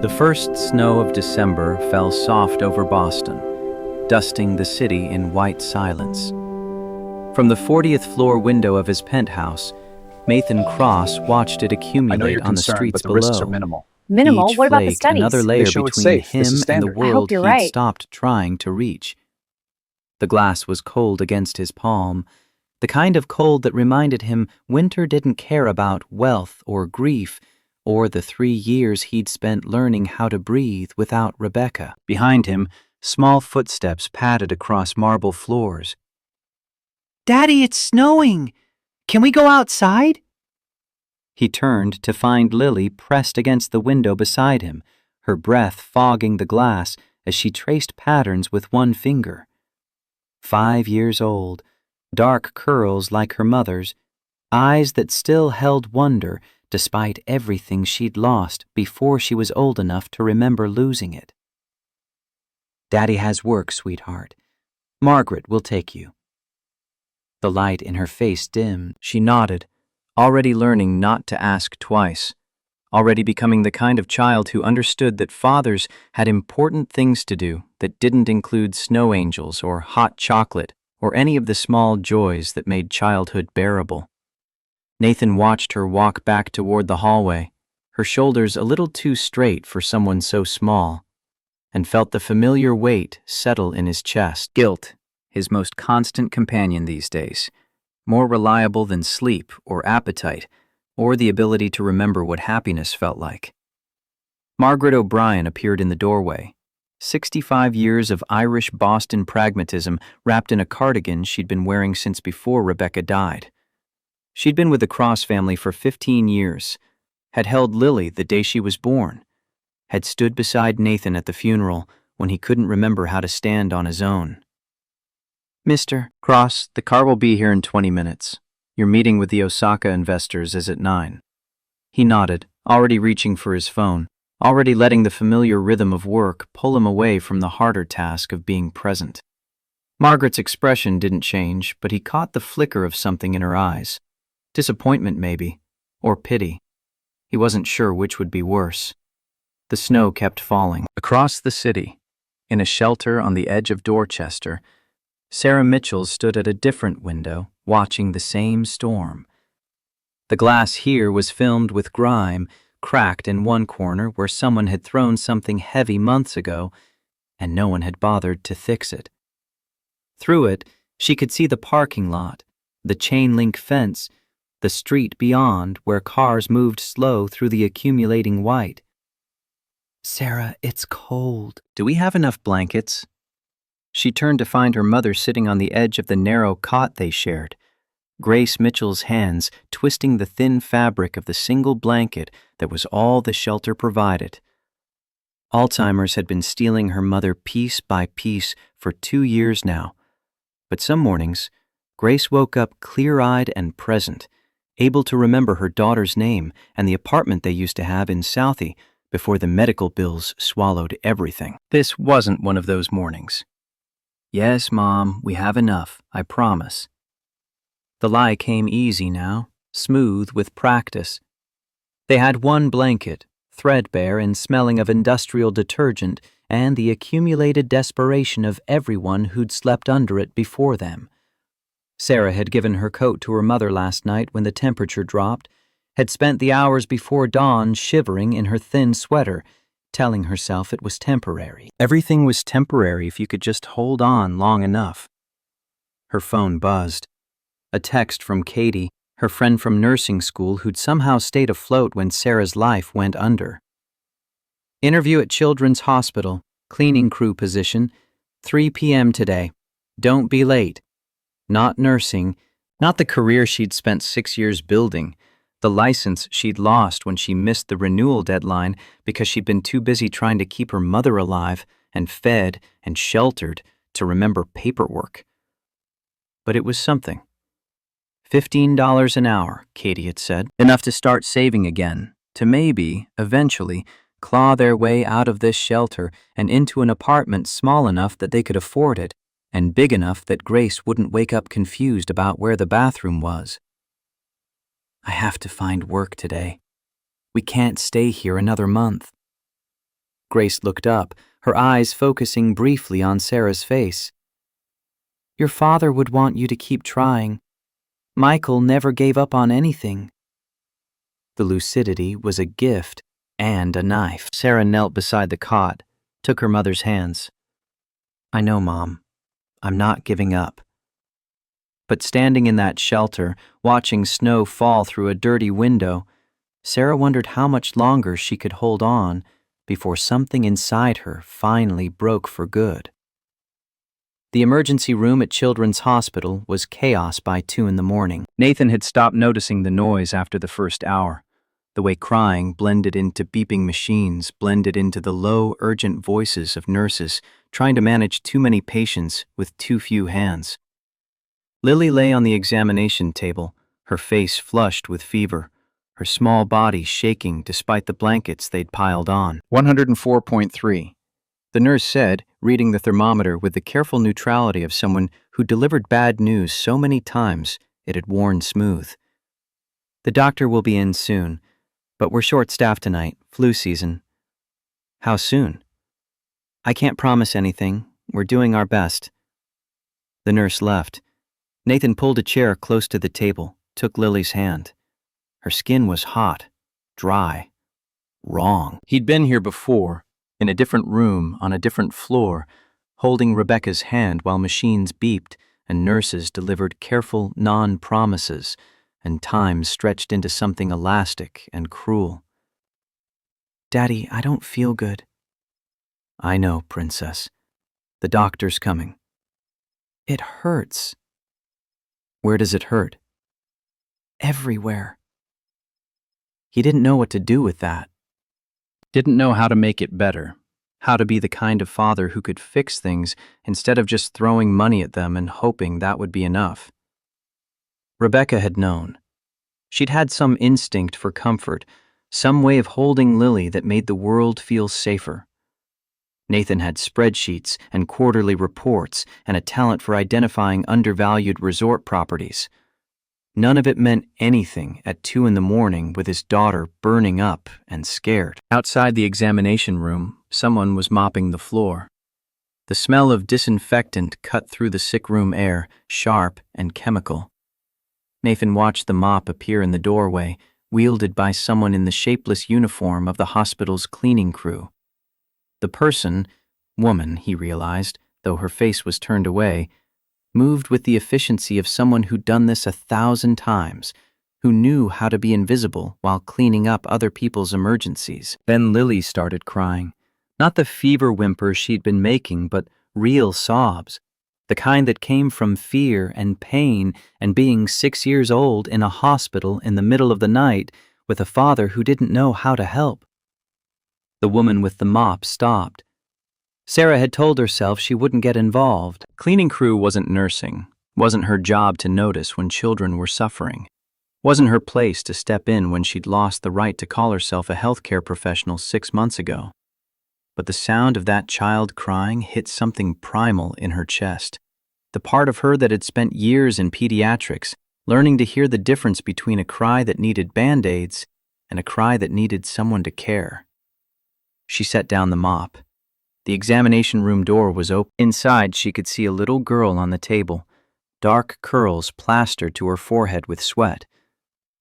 The first snow of December fell soft over Boston, dusting the city in white silence. From the 40th floor window of his penthouse, Nathan Cross watched it I know accumulate you're on the concerned, streets but the risks below. are minimal. Minimal? Each What about the flake another studies? layer They show it's between safe. This him is and the standard. I hope world you're he'd right. stopped trying to reach. The glass was cold against his palm, the kind of cold that reminded him winter didn't care about wealth or grief or the 3 years he'd spent learning how to breathe without Rebecca. Behind him, small footsteps padded across marble floors. "Daddy, it's snowing! Can we go outside?" He turned to find Lily pressed against the window beside him, her breath fogging the glass as she traced patterns with one finger. 5 years old, dark curls like her mother's, eyes that still held wonder despite everything she'd lost before she was old enough to remember losing it. "Daddy has work, sweetheart. Margaret will take you." The light in her face dimmed. She nodded, already learning not to ask twice, already becoming the kind of child who understood that fathers had important things to do that didn't include snow angels or hot chocolate or any of the small joys that made childhood bearable. Nathan watched her walk back toward the hallway, her shoulders a little too straight for someone so small, and felt the familiar weight settle in his chest. Guilt, his most constant companion these days, more reliable than sleep or appetite, or the ability to remember what happiness felt like. Margaret O'Brien appeared in the doorway, 65 years of Irish Boston pragmatism wrapped in a cardigan she'd been wearing since before Rebecca died. She'd been with the Cross family for 15 years, had held Lily the day she was born, had stood beside Nathan at the funeral when he couldn't remember how to stand on his own. "Mr. Cross, the car will be here in 20 minutes. Your meeting with the Osaka investors is at 9. He nodded, already reaching for his phone, already letting the familiar rhythm of work pull him away from the harder task of being present. Margaret's expression didn't change, but he caught the flicker of something in her eyes. Disappointment, maybe, or pity. He wasn't sure which would be worse. The snow kept falling. Across the city, in a shelter on the edge of Dorchester, Sarah Mitchell stood at a different window, watching the same storm. The glass here was filmed with grime, cracked in one corner where someone had thrown something heavy months ago, and no one had bothered to fix it. Through it, she could see the parking lot, the chain-link fence, the street beyond where cars moved slow through the accumulating white. "Sarah, it's cold. Do we have enough blankets?" She turned to find her mother sitting on the edge of the narrow cot they shared, Grace Mitchell's hands twisting the thin fabric of the single blanket that was all the shelter provided. Alzheimer's had been stealing her mother piece by piece for 2 years now, but some mornings, Grace woke up clear-eyed and present, able to remember her daughter's name and the apartment they used to have in Southie before the medical bills swallowed everything. This wasn't one of those mornings. "Yes, Mom, we have enough, I promise." The lie came easy now, smooth with practice. They had one blanket, threadbare and smelling of industrial detergent and the accumulated desperation of everyone who'd slept under it before them. Sarah had given her coat to her mother last night when the temperature dropped, had spent the hours before dawn shivering in her thin sweater, telling herself it was temporary. Everything was temporary if you could just hold on long enough. Her phone buzzed. A text from Katie, her friend from nursing school who'd somehow stayed afloat when Sarah's life went under. "Interview at Children's Hospital, cleaning crew position, 3 p.m. today. Don't be late." Not nursing, not the career she'd spent 6 years building, the license she'd lost when she missed the renewal deadline because she'd been too busy trying to keep her mother alive and fed and sheltered to remember paperwork. But it was something. $15 an hour, Katie had said, enough to start saving again, to maybe, eventually, claw their way out of this shelter and into an apartment small enough that they could afford it, and big enough that Grace wouldn't wake up confused about where the bathroom was. "I have to find work today. We can't stay here another month." Grace looked up, her eyes focusing briefly on Sarah's face. Your father would want you to keep trying. Michael never gave up on anything. The lucidity was a gift and a knife. Sarah knelt beside the cot, took her mother's hands. I know, Mom. I'm not giving up. But standing in that shelter, watching snow fall through a dirty window, Sarah wondered how much longer she could hold on before something inside her finally broke for good. The emergency room at Children's Hospital was chaos by 2 a.m. Nathan had stopped noticing the noise after the first hour. The way crying blended into beeping machines, blended into the low, urgent voices of nurses trying to manage too many patients with too few hands. Lily lay on the examination table, her face flushed with fever, her small body shaking despite the blankets they'd piled on. 104.3. The nurse said, reading the thermometer with the careful neutrality of someone who delivered bad news so many times it had worn smooth. The doctor will be in soon, but we're short-staffed tonight, flu season. How soon? I can't promise anything. We're doing our best. The nurse left. Nathan pulled a chair close to the table, took Lily's hand. Her skin was hot, dry, wrong. He'd been here before, in a different room, on a different floor, holding Rebecca's hand while machines beeped and nurses delivered careful non-promises and time stretched into something elastic and cruel. Daddy, I don't feel good. I know, Princess. The doctor's coming. It hurts. Where does it hurt? Everywhere. He didn't know what to do with that. Didn't know how to make it better, how to be the kind of father who could fix things instead of just throwing money at them and hoping that would be enough. Rebecca had known. She'd had some instinct for comfort, some way of holding Lily that made the world feel safer. Nathan had spreadsheets and quarterly reports and a talent for identifying undervalued resort properties. None of it meant anything at 2 a.m. with his daughter burning up and scared. Outside the examination room, someone was mopping the floor. The smell of disinfectant cut through the sick room air, sharp and chemical. Nathan watched the mop appear in the doorway, wielded by someone in the shapeless uniform of the hospital's cleaning crew. The person, woman, he realized, though her face was turned away, moved with the efficiency of someone who'd done this 1,000 times, who knew how to be invisible while cleaning up other people's emergencies. Then Lily started crying. Not the fever whimpers she'd been making, but real sobs. The kind that came from fear and pain and being 6 years old in a hospital in the middle of the night with a father who didn't know how to help. The woman with the mop stopped. Sarah had told herself she wouldn't get involved. Cleaning crew wasn't nursing, wasn't her job to notice when children were suffering, wasn't her place to step in when she'd lost the right to call herself a healthcare professional 6 months ago. But the sound of that child crying hit something primal in her chest, the part of her that had spent years in pediatrics, learning to hear the difference between a cry that needed Band-Aids and a cry that needed someone to care. She set down the mop. The examination room door was open. Inside, she could see a little girl on the table, dark curls plastered to her forehead with sweat,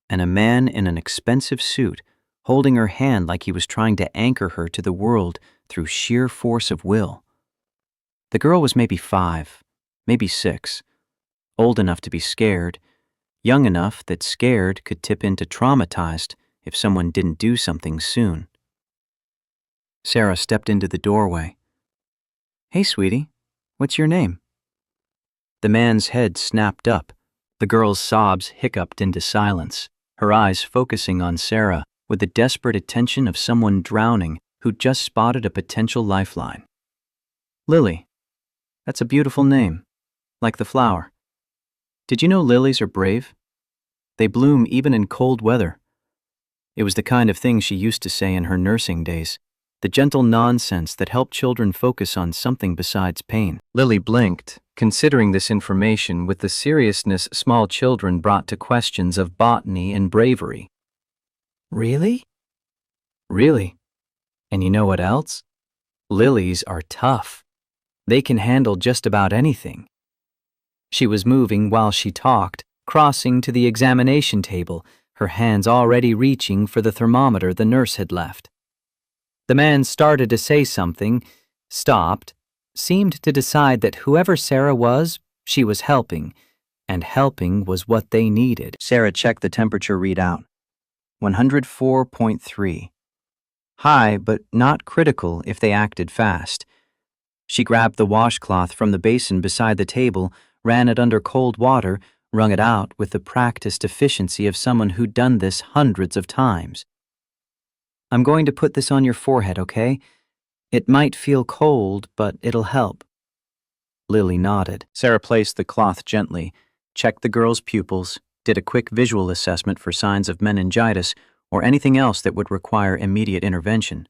and a man in an expensive suit holding her hand like he was trying to anchor her to the world through sheer force of will. The girl was maybe 5, maybe 6, old enough to be scared, young enough that scared could tip into traumatized if someone didn't do something soon. Sarah stepped into the doorway. Hey, sweetie, what's your name? The man's head snapped up. The girl's sobs hiccuped into silence, her eyes focusing on Sarah with the desperate attention of someone drowning who'd just spotted a potential lifeline. Lily. That's a beautiful name, like the flower. Did you know lilies are brave? They bloom even in cold weather. It was the kind of thing she used to say in her nursing days. The gentle nonsense that helped children focus on something besides pain. Lily blinked, considering this information with the seriousness small children brought to questions of botany and bravery. Really? Really. And you know what else? Lilies are tough. They can handle just about anything. She was moving while she talked, crossing to the examination table, her hands already reaching for the thermometer the nurse had left. The man started to say something, stopped, seemed to decide that whoever Sarah was, she was helping, and helping was what they needed. Sarah checked the temperature readout. 104.3. High, but not critical if they acted fast. She grabbed the washcloth from the basin beside the table, ran it under cold water, wrung it out with the practiced efficiency of someone who'd done this hundreds of times. I'm going to put this on your forehead, okay? It might feel cold, but it'll help. Lily nodded. Sarah placed the cloth gently, checked the girl's pupils, did a quick visual assessment for signs of meningitis or anything else that would require immediate intervention.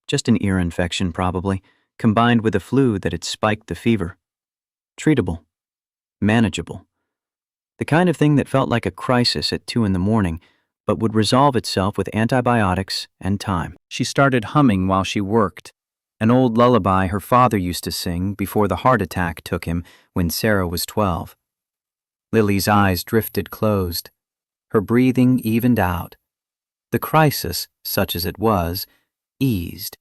Just an ear infection, probably, combined with a flu that had spiked the fever. Treatable. Manageable. The kind of thing that felt like a crisis at 2 a.m, but would resolve itself with antibiotics and time. She started humming while she worked, an old lullaby her father used to sing before the heart attack took him when Sarah was 12. Lily's eyes drifted closed. Her breathing evened out. The crisis, such as it was, eased.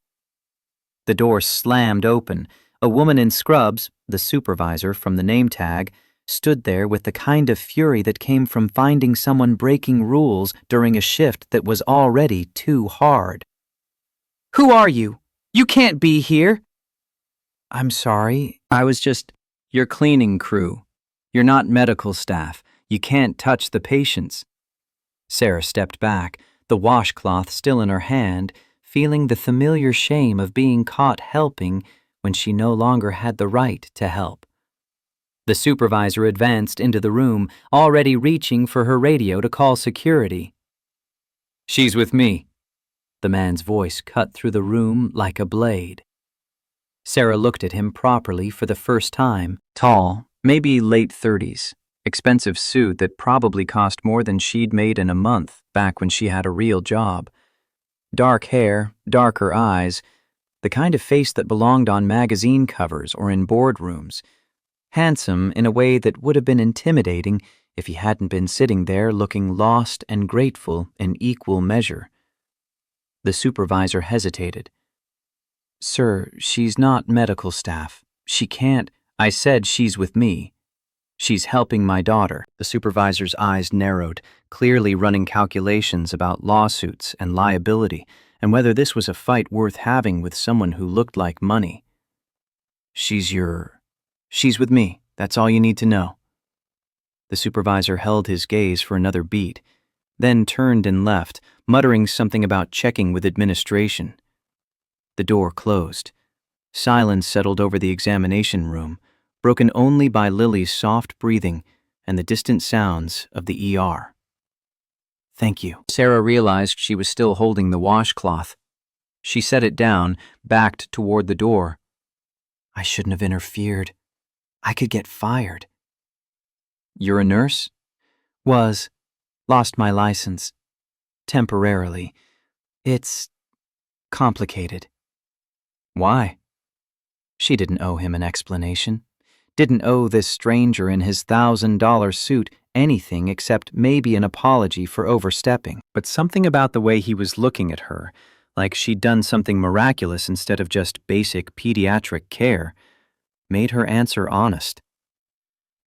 The door slammed open. A woman in scrubs, the supervisor from the name tag, stood there with the kind of fury that came from finding someone breaking rules during a shift that was already too hard. "Who are you? You can't be here." "I'm sorry. I was just..." "You're cleaning crew. You're not medical staff. You can't touch the patients." Sarah stepped back, the washcloth still in her hand, feeling the familiar shame of being caught helping when she no longer had the right to help. The supervisor advanced into the room, already reaching for her radio to call security. "She's with me." The man's voice cut through the room like a blade. Sarah looked at him properly for the first time. Tall, maybe late 30s. Expensive suit that probably cost more than she'd made in a month back when she had a real job. Dark hair, darker eyes, the kind of face that belonged on magazine covers or in boardrooms. Handsome in a way that would have been intimidating if he hadn't been sitting there looking lost and grateful in equal measure. The supervisor hesitated. "Sir, she's not medical staff. She can't..." "I said she's with me. She's helping my daughter." The supervisor's eyes narrowed, clearly running calculations about lawsuits and liability, and whether this was a fight worth having with someone who looked like money. She's with me. That's all you need to know." The supervisor held his gaze for another beat, then turned and left, muttering something about checking with administration. The door closed. Silence settled over the examination room, broken only by Lily's soft breathing and the distant sounds of the ER. "Thank you." Sarah realized she was still holding the washcloth. She set it down, backed toward the door. "I shouldn't have interfered. I could get fired." "You're a nurse?" "Was. Lost my license. Temporarily. It's complicated." "Why?" She didn't owe him an explanation. Didn't owe this stranger in his $1,000 suit anything except maybe an apology for overstepping. But something about the way he was looking at her, like she'd done something miraculous instead of just basic pediatric care, made her answer honest.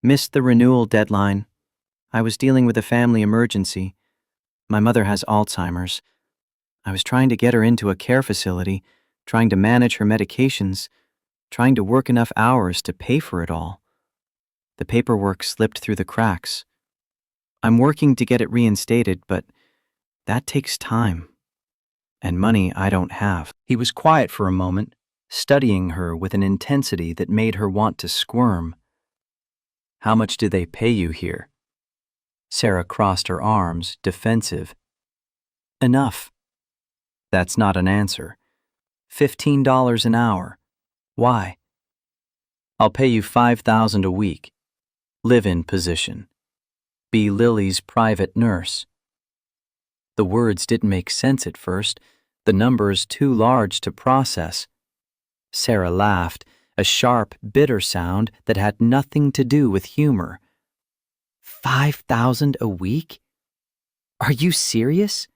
"Missed the renewal deadline. I was dealing with a family emergency. My mother has Alzheimer's. I was trying to get her into a care facility, trying to manage her medications, trying to work enough hours to pay for it all. The paperwork slipped through the cracks. I'm working to get it reinstated, but that takes time. And money I don't have." He was quiet for a moment, studying her with an intensity that made her want to squirm. "How much do they pay you here?" Sarah crossed her arms, defensive. "Enough." "That's not an answer. $15 an hour. Why?" "I'll pay you $5,000 a week. Live-in position. Be Lily's private nurse." The words didn't make sense at first, the numbers too large to process. Sarah laughed, a sharp, bitter sound that had nothing to do with humor. 5,000 a week? Are you serious?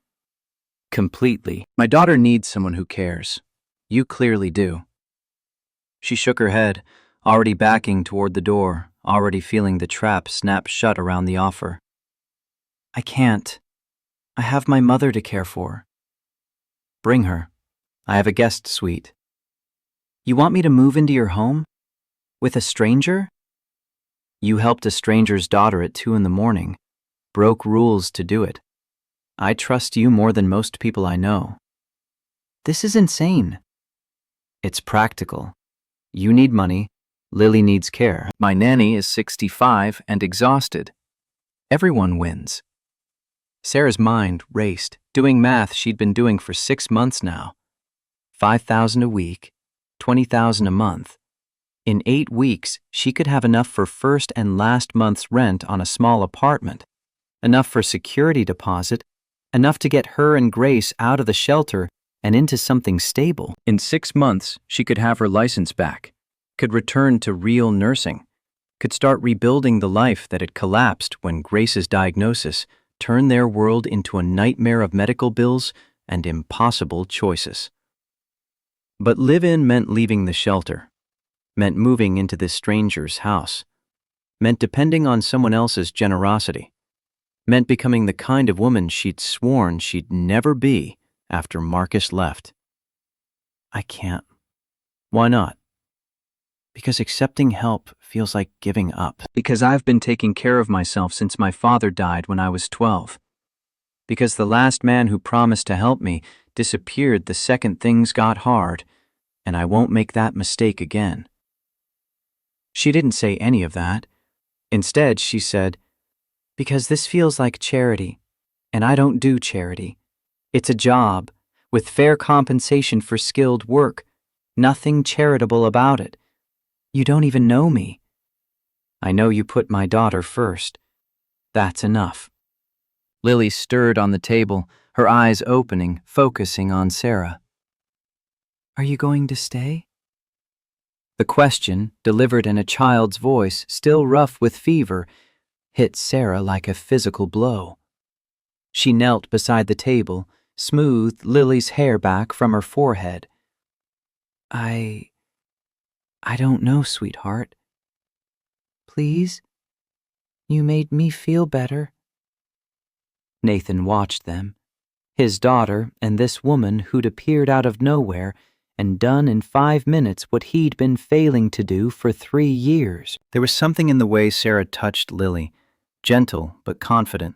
Completely. My daughter needs someone who cares. You clearly do. She shook her head, already backing toward the door, already feeling the trap snap shut around the offer. I can't. I have my mother to care for. Bring her. I have a guest suite. You want me to move into your home? With a stranger? You helped a stranger's daughter at 2 a.m, broke rules to do it. I trust you more than most people I know. This is insane. It's practical. You need money. Lily needs care. My nanny is 65 and exhausted. Everyone wins. Sarah's mind raced, doing math she'd been doing for 6 months now. 5,000 a week, 20,000 a month. In 8 weeks, she could have enough for first and last month's rent on a small apartment, enough for security deposit, enough to get her and Grace out of the shelter and into something stable. In 6 months, she could have her license back, could return to real nursing, could start rebuilding the life that had collapsed when Grace's diagnosis turned their world into a nightmare of medical bills and impossible choices. But live-in meant leaving the shelter, meant moving into this stranger's house, meant depending on someone else's generosity, meant becoming the kind of woman she'd sworn she'd never be after Marcus left. I can't. Why not? Because accepting help feels like giving up. Because I've been taking care of myself since my father died when I was 12. Because the last man who promised to help me disappeared the second things got hard, and I won't make that mistake again. She didn't say any of that. Instead, she said, because this feels like charity, and I don't do charity. It's a job, with fair compensation for skilled work. Nothing charitable about it. You don't even know me. I know you put my daughter first. That's enough. Lily stirred on the table, her eyes opening, focusing on Sarah. Are you going to stay? The question, delivered in a child's voice, still rough with fever, hit Sarah like a physical blow. She knelt beside the table, smoothed Lily's hair back from her forehead. I don't know, sweetheart. Please? You made me feel better. Nathan watched them, his daughter and this woman who'd appeared out of nowhere and done in 5 minutes what he'd been failing to do for 3 years. There was something in the way Sarah touched Lily, gentle but confident,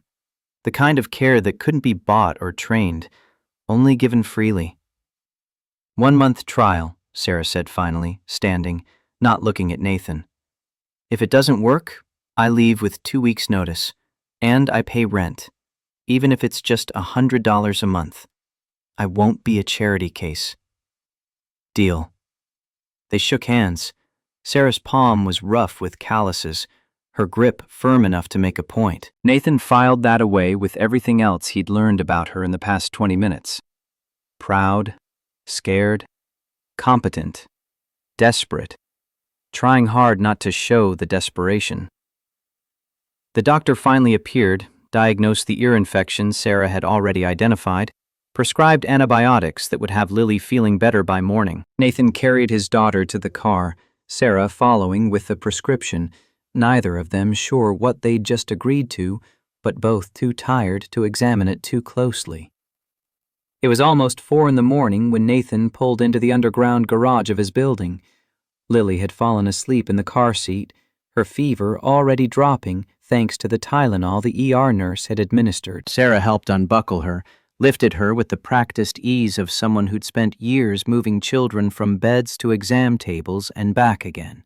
the kind of care that couldn't be bought or trained, only given freely. 1 month trial, Sarah said finally, standing, not looking at Nathan. If it doesn't work, I leave with 2 weeks' notice, and I pay rent, even if it's just $100 a month. I won't be a charity case. Deal. They shook hands. Sarah's palm was rough with calluses, her grip firm enough to make a point. Nathan filed that away with everything else he'd learned about her in the past 20 minutes. Proud, scared, competent, desperate, trying hard not to show the desperation. The doctor finally appeared, diagnosed the ear infection Sarah had already identified, prescribed antibiotics that would have Lily feeling better by morning. Nathan carried his daughter to the car, Sarah following with the prescription, neither of them sure what they'd just agreed to, but both too tired to examine it too closely. It was almost 4 a.m. when Nathan pulled into the underground garage of his building. Lily had fallen asleep in the car seat, her fever already dropping thanks to the Tylenol the ER nurse had administered. Sarah helped unbuckle her, lifted her with the practiced ease of someone who'd spent years moving children from beds to exam tables and back again.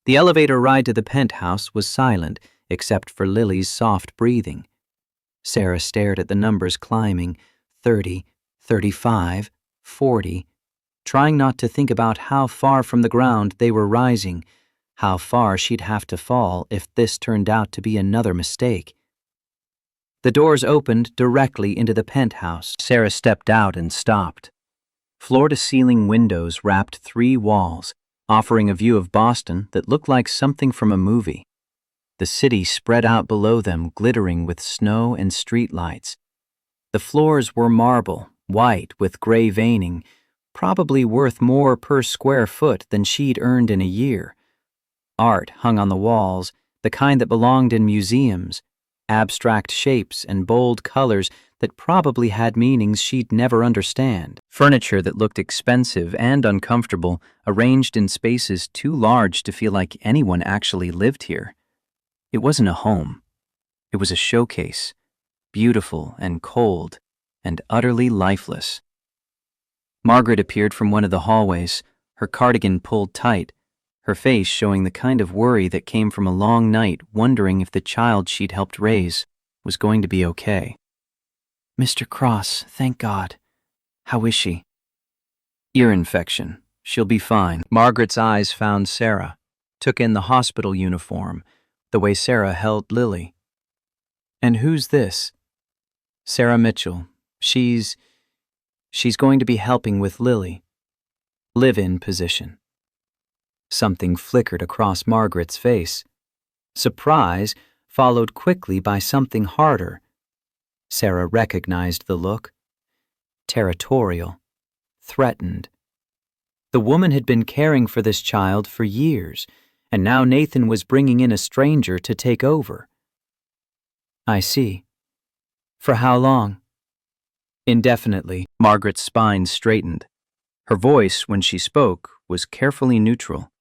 The elevator ride to the penthouse was silent except for Lily's soft breathing. Sarah stared at the numbers climbing, 30, 35, 40, trying not to think about how far from the ground they were rising, how far she'd have to fall if this turned out to be another mistake. The doors opened directly into the penthouse. Sarah stepped out and stopped. Floor-to-ceiling windows wrapped 3 walls, offering a view of Boston that looked like something from a movie. The city spread out below them, glittering with snow and streetlights. The floors were marble, white with gray veining, probably worth more per square foot than she'd earned in a year. Art hung on the walls, the kind that belonged in museums, abstract shapes and bold colors that probably had meanings she'd never understand. Furniture that looked expensive and uncomfortable, arranged in spaces too large to feel like anyone actually lived here. It wasn't a home. It was a showcase, beautiful and cold and utterly lifeless. Margaret appeared from one of the hallways, her cardigan pulled tight, her face showing the kind of worry that came from a long night wondering if the child she'd helped raise was going to be okay. "Mr. Cross, thank God. How is she?" "Ear infection. She'll be fine." Margaret's eyes found Sarah, took in the hospital uniform, the way Sarah held Lily. "And who's this?" "Sarah Mitchell. She's going to be helping with Lily. Live-in position." Something flickered across Margaret's face. Surprise, followed quickly by something harder. Sarah recognized the look. Territorial. Threatened. The woman had been caring for this child for years, and now Nathan was bringing in a stranger to take over. "I see. For how long?" "Indefinitely." Margaret's spine straightened. Her voice, when she spoke, was carefully neutral.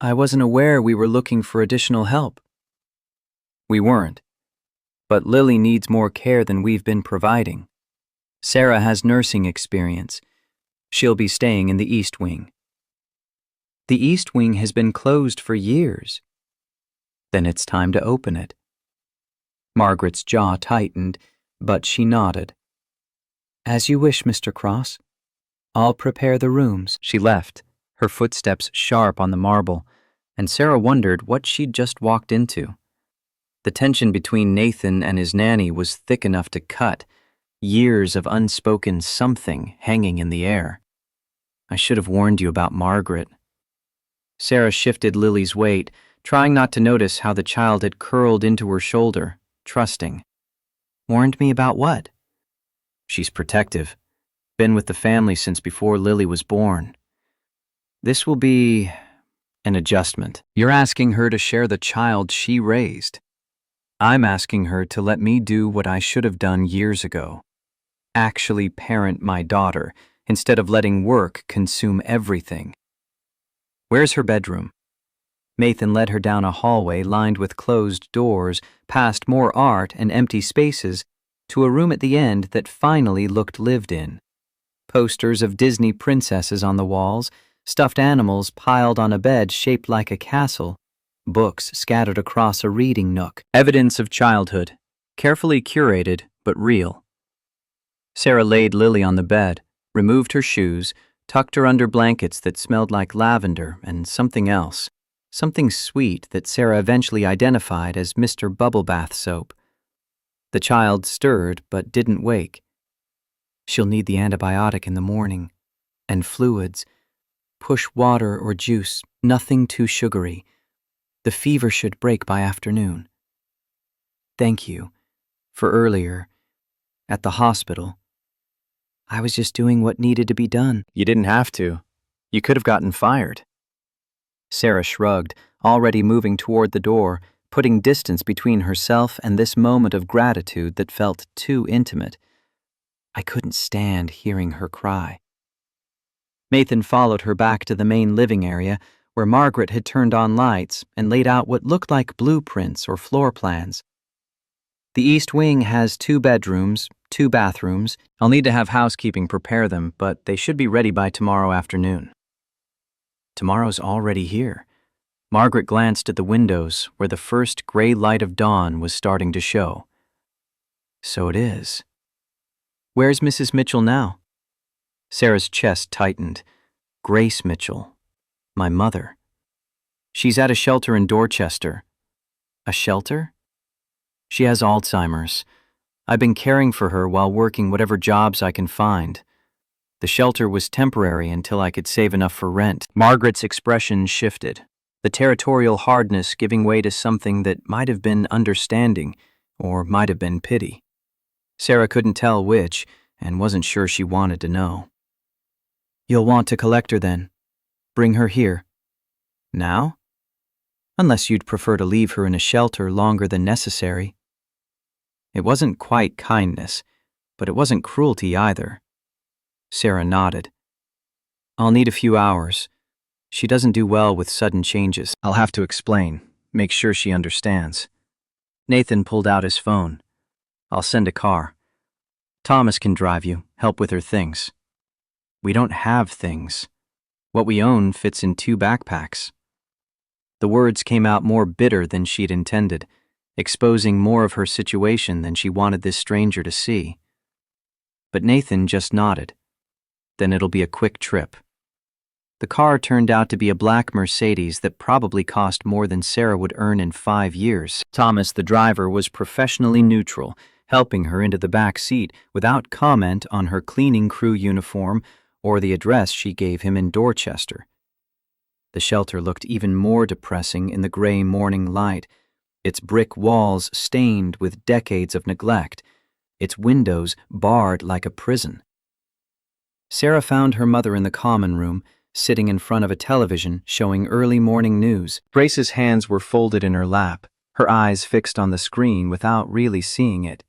"I wasn't aware we were looking for additional help." "We weren't. But Lily needs more care than we've been providing. Sarah has nursing experience. She'll be staying in the East Wing." "The East Wing has been closed for years." "Then it's time to open it." Margaret's jaw tightened, but she nodded. "As you wish, Mr. Cross. I'll prepare the rooms." She left, her footsteps sharp on the marble, and Sarah wondered what she'd just walked into. The tension between Nathan and his nanny was thick enough to cut, years of unspoken something hanging in the air. "I should have warned you about Margaret." Sarah shifted Lily's weight, trying not to notice how the child had curled into her shoulder, trusting. "Warned me about what?" "She's protective. Been with the family since before Lily was born. This will be an adjustment. You're asking her to share the child she raised. I'm asking her to let me do what I should have done years ago. Actually parent my daughter instead of letting work consume everything." "Where's her bedroom?" Nathan led her down a hallway lined with closed doors, past more art and empty spaces, to a room at the end that finally looked lived in. Posters of Disney princesses on the walls, stuffed animals piled on a bed shaped like a castle, books scattered across a reading nook. Evidence of childhood, carefully curated but real. Sarah laid Lily on the bed, removed her shoes, tucked her under blankets that smelled like lavender and something else, something sweet that Sarah eventually identified as Mr. Bubble Bath soap. The child stirred but didn't wake. "She'll need the antibiotic in the morning. And fluids. Push water or juice, nothing too sugary. The fever should break by afternoon." "Thank you. For earlier. At the hospital. I was just doing what needed to be done." "You didn't have to. You could have gotten fired." Sarah shrugged, already moving toward the door, putting distance between herself and this moment of gratitude that felt too intimate. I couldn't stand hearing her cry. Nathan followed her back to the main living area, where Margaret had turned on lights and laid out what looked like blueprints or floor plans. "The East Wing has 2 bedrooms, 2 bathrooms. I'll need to have housekeeping prepare them, but they should be ready by tomorrow afternoon." Tomorrow's already here. Margaret glanced at the windows where the first gray light of dawn was starting to show. So it is. "Where's Mrs. Mitchell now?" Sarah's chest tightened. "Grace Mitchell. My mother. She's at a shelter in Dorchester." "A shelter?" "She has Alzheimer's. I've been caring for her while working whatever jobs I can find. The shelter was temporary until I could save enough for rent. Margaret's expression shifted, the territorial hardness giving way to something that might have been understanding or might have been pity. Sarah couldn't tell which and wasn't sure she wanted to know. You'll want to collect her then. Bring her here. Now? Unless you'd prefer to leave her in a shelter longer than necessary. It wasn't quite kindness, but it wasn't cruelty either. Sarah nodded. I'll need a few hours. She doesn't do well with sudden changes. I'll have to explain, make sure she understands. Nathan pulled out his phone. I'll send a car. Thomas can drive you, help with her things. We don't have things. What we own fits in 2 backpacks. The words came out more bitter than she'd intended, exposing more of her situation than she wanted this stranger to see. But Nathan just nodded. Then it'll be a quick trip. The car turned out to be a black Mercedes that probably cost more than Sarah would earn in 5 years. Thomas, the driver, was professionally neutral, helping her into the back seat without comment on her cleaning crew uniform or the address she gave him in Dorchester. The shelter looked even more depressing in the gray morning light, its brick walls stained with decades of neglect, its windows barred like a prison. Sarah found her mother in the common room, sitting in front of a television showing early morning news. Grace's hands were folded in her lap, her eyes fixed on the screen without really seeing it.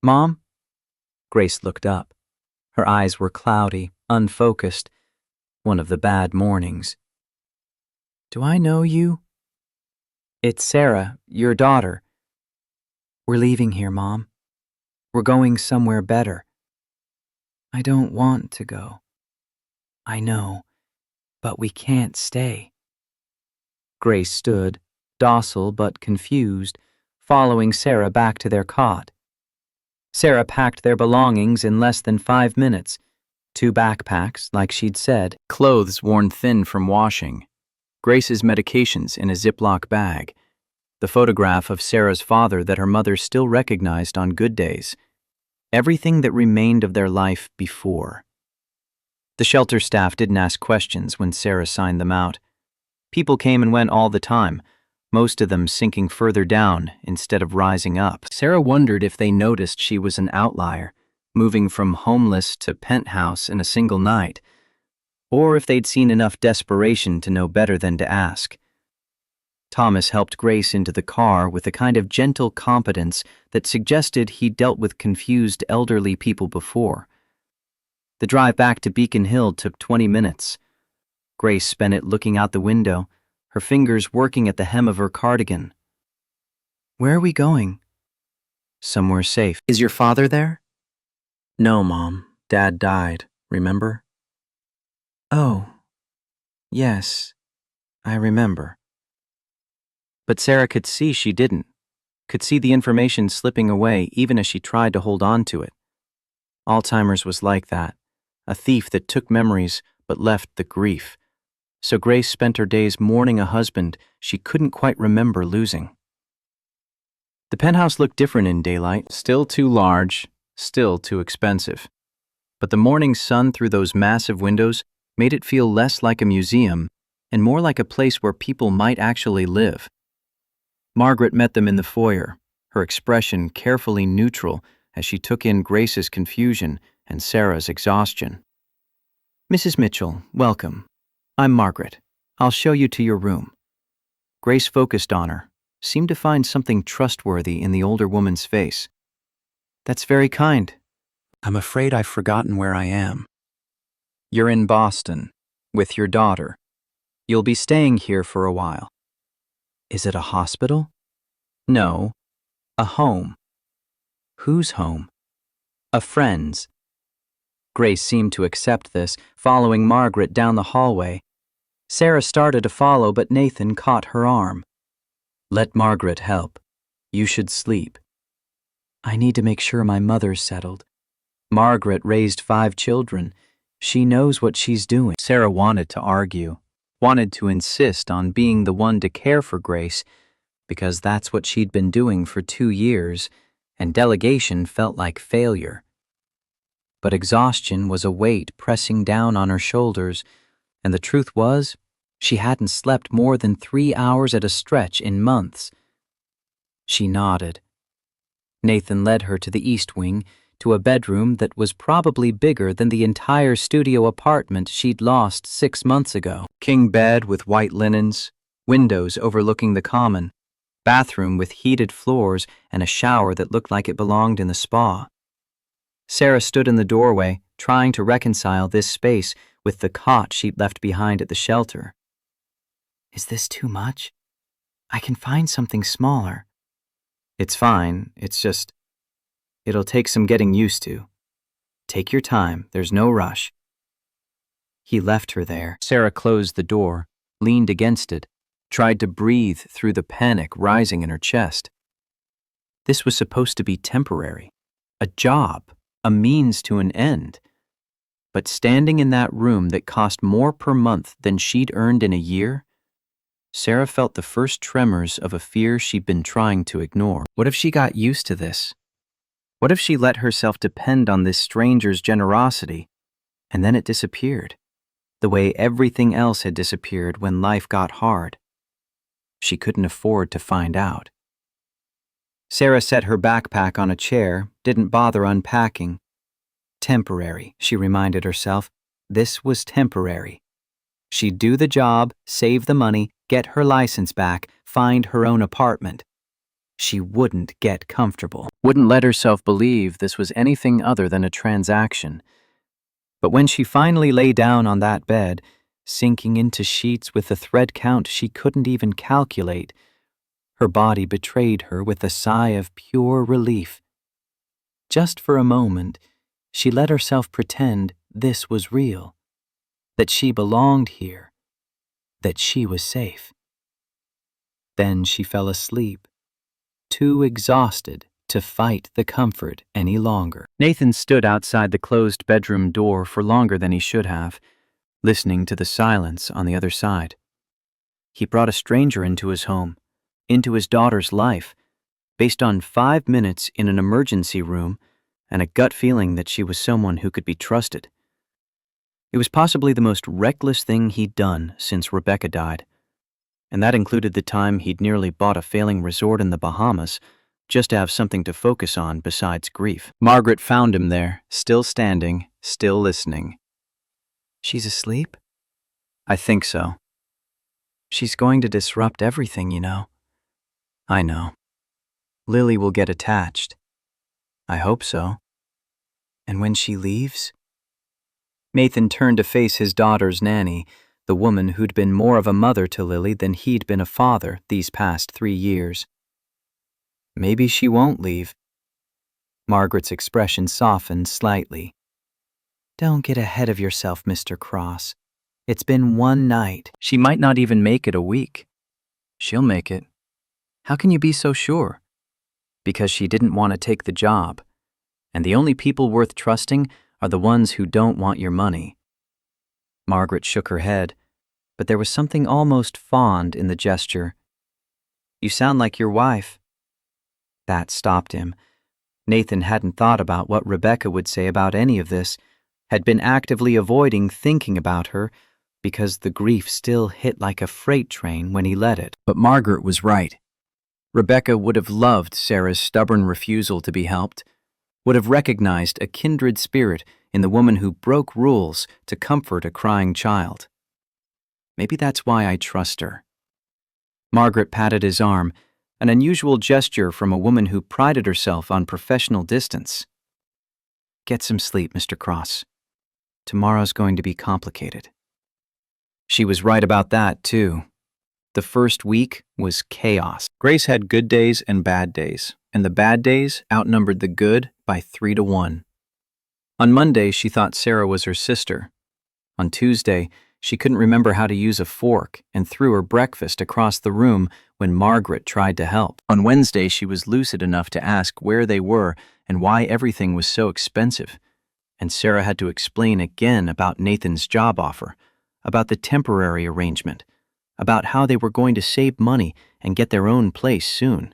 Mom? Grace looked up. Her eyes were cloudy, unfocused. One of the bad mornings. Do I know you? It's Sarah, your daughter. We're leaving here, Mom. We're going somewhere better. I don't want to go. I know, but we can't stay. Grace stood, docile but confused, following Sarah back to their cot. Sarah packed their belongings in less than 5 minutes. 2 backpacks, like she'd said, clothes worn thin from washing, Grace's medications in a Ziploc bag, the photograph of Sarah's father that her mother still recognized on good days, everything that remained of their life before. The shelter staff didn't ask questions when Sarah signed them out. People came and went all the time, most of them sinking further down instead of rising up. Sarah wondered if they noticed she was an outlier, moving from homeless to penthouse in a single night, or if they'd seen enough desperation to know better than to ask. Thomas helped Grace into the car with a kind of gentle competence that suggested he'd dealt with confused elderly people before. The drive back to Beacon Hill took 20 minutes. Grace spent it looking out the window, her fingers working at the hem of her cardigan. Where are we going? Somewhere safe. Is your father there? No, Mom. Dad died, remember? Oh, yes, I remember. But Sarah could see she didn't, could see the information slipping away even as she tried to hold on to it. Alzheimer's was like that, a thief that took memories but left the grief. So Grace spent her days mourning a husband she couldn't quite remember losing. The penthouse looked different in daylight, still too large, still too expensive. But the morning sun through those massive windows made it feel less like a museum and more like a place where people might actually live. Margaret met them in the foyer, her expression carefully neutral as she took in Grace's confusion and Sarah's exhaustion. Mrs. Mitchell, welcome. I'm Margaret. I'll show you to your room. Grace focused on her, seemed to find something trustworthy in the older woman's face. That's very kind. I'm afraid I've forgotten where I am. You're in Boston, with your daughter. You'll be staying here for a while. Is it a hospital? No, a home. Whose home? A friend's. Grace seemed to accept this, following Margaret down the hallway. Sarah started to follow, but Nathan caught her arm. Let Margaret help. You should sleep. I need to make sure my mother's settled. Margaret raised 5 children. She knows what she's doing. Sarah wanted to argue, wanted to insist on being the one to care for Grace, because that's what she'd been doing for 2 years, and delegation felt like failure. But exhaustion was a weight pressing down on her shoulders, and the truth was, she hadn't slept more than 3 hours at a stretch in months. She nodded. Nathan led her to the east wing, to a bedroom that was probably bigger than the entire studio apartment she'd lost 6 months ago. King bed with white linens, windows overlooking the common, bathroom with heated floors and a shower that looked like it belonged in the spa. Sarah stood in the doorway, trying to reconcile this space with the cot she'd left behind at the shelter. Is this too much? I can find something smaller. It's fine, it'll take some getting used to. Take your time, there's no rush. He left her there. Sarah closed the door, leaned against it, tried to breathe through the panic rising in her chest. This was supposed to be temporary, a job, a means to an end. But standing in that room that cost more per month than she'd earned in a year, Sarah felt the first tremors of a fear she'd been trying to ignore. What if she got used to this? What if she let herself depend on this stranger's generosity, and then it disappeared, the way everything else had disappeared when life got hard? She couldn't afford to find out. Sarah set her backpack on a chair, didn't bother unpacking. Temporary, she reminded herself. This was temporary. She'd do the job, save the money, get her license back, find her own apartment. She wouldn't get comfortable, wouldn't let herself believe this was anything other than a transaction. But when she finally lay down on that bed, sinking into sheets with a thread count she couldn't even calculate, her body betrayed her with a sigh of pure relief. Just for a moment, she let herself pretend this was real, that she belonged here, that she was safe. Then she fell asleep, too exhausted to fight the comfort any longer. Nathan stood outside the closed bedroom door for longer than he should have, listening to the silence on the other side. He brought a stranger into his home, into his daughter's life, based on 5 minutes in an emergency room and a gut feeling that she was someone who could be trusted. It was possibly the most reckless thing he'd done since Rebecca died, and that included the time he'd nearly bought a failing resort in the Bahamas just to have something to focus on besides grief. Margaret found him there, still standing, still listening. She's asleep? I think so. She's going to disrupt everything, you know. I know. Lily will get attached. I hope so. And when she leaves? Nathan turned to face his daughter's nanny, the woman who'd been more of a mother to Lily than he'd been a father these past 3 years. Maybe she won't leave. Margaret's expression softened slightly. Don't get ahead of yourself, Mr. Cross. It's been 1 night. She might not even make it a week. She'll make it. How can you be so sure? Because she didn't want to take the job. And the only people worth trusting are the ones who don't want your money. Margaret shook her head, but there was something almost fond in the gesture. You sound like your wife. That stopped him. Nathan hadn't thought about what Rebecca would say about any of this, had been actively avoiding thinking about her because the grief still hit like a freight train when he let it. But Margaret was right. Rebecca would have loved Sarah's stubborn refusal to be helped, would have recognized a kindred spirit in the woman who broke rules to comfort a crying child. Maybe that's why I trust her. Margaret patted his arm, an unusual gesture from a woman who prided herself on professional distance. Get some sleep, Mr. Cross. Tomorrow's going to be complicated. She was right about that, too. The first week was chaos. Grace had good days and bad days, and the bad days outnumbered the good by 3 to 1. On Monday, she thought Sarah was her sister. On Tuesday, she couldn't remember how to use a fork and threw her breakfast across the room when Margaret tried to help. On Wednesday, she was lucid enough to ask where they were and why everything was so expensive. And Sarah had to explain again about Nathan's job offer, about the temporary arrangement, about how they were going to save money and get their own place soon.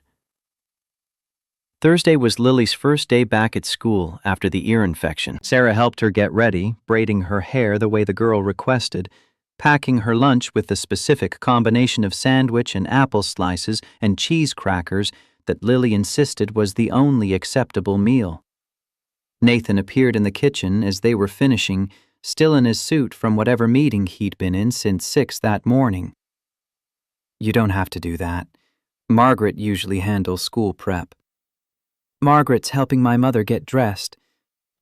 Thursday was Lily's first day back at school after the ear infection. Sarah helped her get ready, braiding her hair the way the girl requested, packing her lunch with the specific combination of sandwich and apple slices and cheese crackers that Lily insisted was the only acceptable meal. Nathan appeared in the kitchen as they were finishing, still in his suit from whatever meeting he'd been in since 6 that morning. "You don't have to do that. Margaret usually handles school prep." "Margaret's helping my mother get dressed,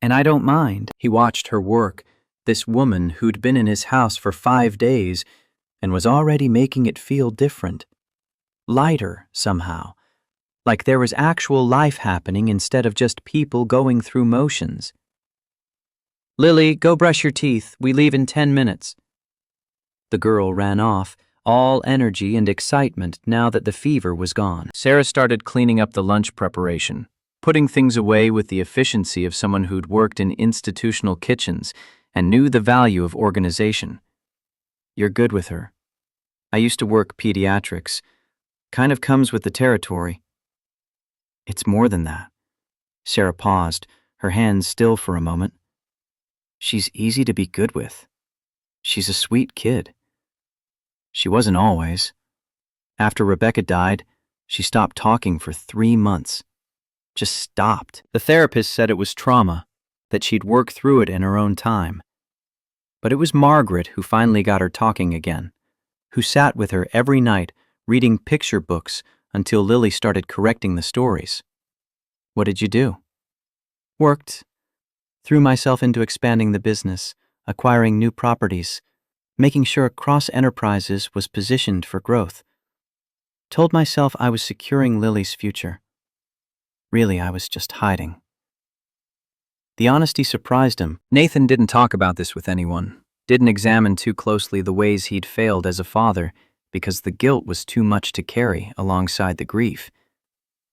and I don't mind." He watched her work, this woman who'd been in his house for 5 days and was already making it feel different. Lighter, somehow. Like there was actual life happening instead of just people going through motions. "Lily, go brush your teeth. We leave in 10 minutes. The girl ran off, all energy and excitement now that the fever was gone. Sarah started cleaning up the lunch preparation, putting things away with the efficiency of someone who'd worked in institutional kitchens and knew the value of organization. "You're good with her. I used to work pediatrics. Kind of comes with the territory." "It's more than that." Sarah paused, her hands still for a moment. "She's easy to be good with. She's a sweet kid." She wasn't always. After Rebecca died, she stopped talking for 3 months. Just stopped. The therapist said it was trauma, that she'd work through it in her own time. But it was Margaret who finally got her talking again, who sat with her every night reading picture books until Lily started correcting the stories. "What did you do?" "Worked. Threw myself into expanding the business, acquiring new properties, making sure Cross Enterprises was positioned for growth. Told myself I was securing Lily's future. Really, I was just hiding." The honesty surprised him. Nathan didn't talk about this with anyone, didn't examine too closely the ways he'd failed as a father because the guilt was too much to carry alongside the grief.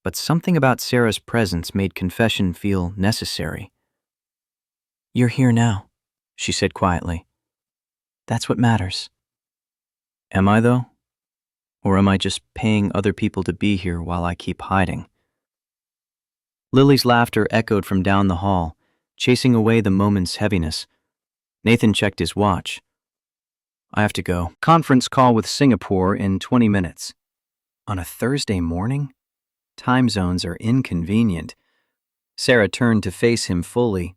But something about Sarah's presence made confession feel necessary. "You're here now," she said quietly. "That's what matters." Am I, though? Or am I just paying other people to be here while I keep hiding? Lily's laughter echoed from down the hall, chasing away the moment's heaviness. Nathan checked his watch. "I have to go. Conference call with Singapore in 20 minutes. On a Thursday morning? Time zones are inconvenient." Sarah turned to face him fully.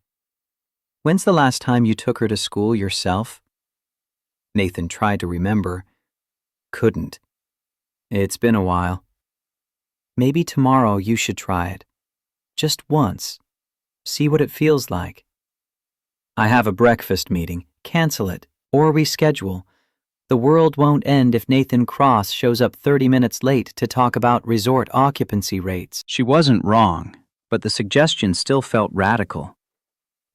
"When's the last time you took her to school yourself?" Nathan tried to remember. Couldn't. "It's been a while." "Maybe tomorrow you should try it. Just once. See what it feels like." "I have a breakfast meeting. Cancel it, or reschedule. The world won't end if Nathan Cross shows up 30 minutes late to talk about resort occupancy rates." She wasn't wrong, but the suggestion still felt radical.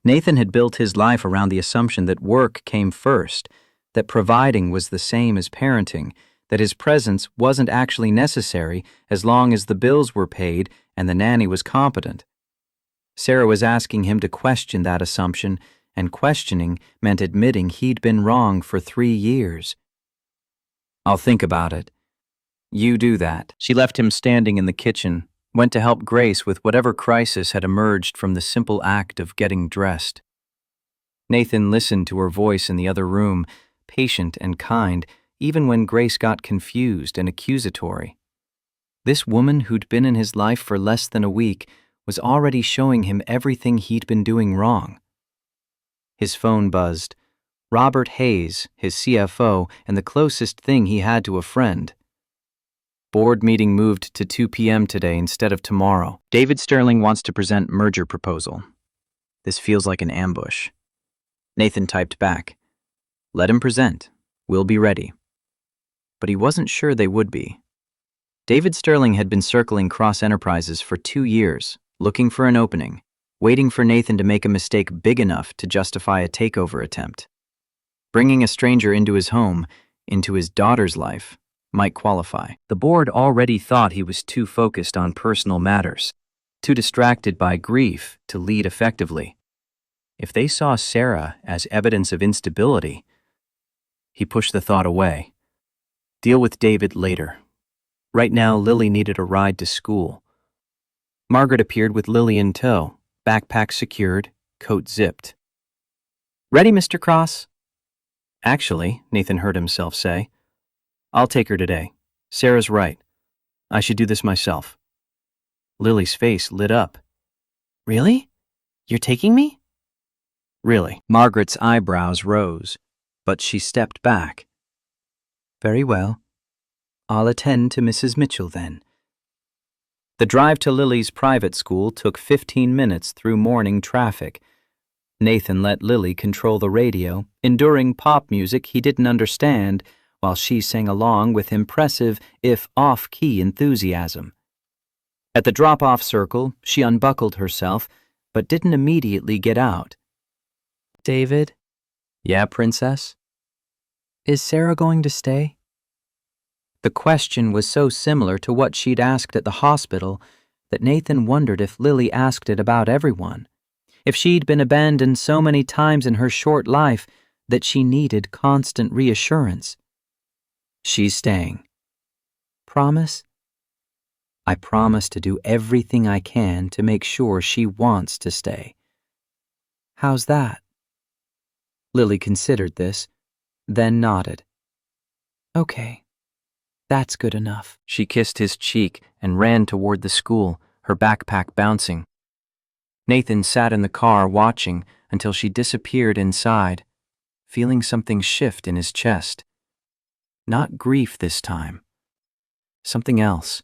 Nathan had built his life around the assumption that work came first, that providing was the same as parenting, that his presence wasn't actually necessary as long as the bills were paid and the nanny was competent. Sarah was asking him to question that assumption, and questioning meant admitting he'd been wrong for 3 years. "I'll think about it. You do that." She left him standing in the kitchen, went to help Grace with whatever crisis had emerged from the simple act of getting dressed. Nathan listened to her voice in the other room, patient and kind, even when Grace got confused and accusatory. This woman who'd been in his life for less than a week was already showing him everything he'd been doing wrong. His phone buzzed. Robert Hayes, his CFO, and the closest thing he had to a friend. "Board meeting moved to 2 p.m. today instead of tomorrow. David Sterling wants to present merger proposal. This feels like an ambush." Nathan typed back, "Let him present. We'll be ready." But he wasn't sure they would be. David Sterling had been circling Cross Enterprises for 2 years, looking for an opening, waiting for Nathan to make a mistake big enough to justify a takeover attempt. Bringing a stranger into his home, into his daughter's life, might qualify. The board already thought he was too focused on personal matters, too distracted by grief to lead effectively. If they saw Sarah as evidence of instability, he pushed the thought away. Deal with David later. Right now, Lily needed a ride to school. Margaret appeared with Lily in tow, backpack secured, coat zipped. "Ready, Mr. Cross?" "Actually," Nathan heard himself say, "I'll take her today. Sarah's right. I should do this myself." Lily's face lit up. "Really? You're taking me?" "Really." Margaret's eyebrows rose, but she stepped back. "Very well. I'll attend to Mrs. Mitchell then." The drive to Lily's private school took 15 minutes through morning traffic. Nathan let Lily control the radio, enduring pop music he didn't understand, while she sang along with impressive, if off-key enthusiasm. At the drop-off circle, she unbuckled herself, but didn't immediately get out. "David?" "Yeah, Princess?" "Is Sarah going to stay?" The question was so similar to what she'd asked at the hospital that Nathan wondered if Lily asked it about everyone, if she'd been abandoned so many times in her short life that she needed constant reassurance. "She's staying." "Promise?" "I promise to do everything I can to make sure she wants to stay." "How's that?" Lily considered this, then nodded. "Okay. That's good enough." She kissed his cheek and ran toward the school, her backpack bouncing. Nathan sat in the car watching until she disappeared inside, feeling something shift in his chest. Not grief this time. Something else.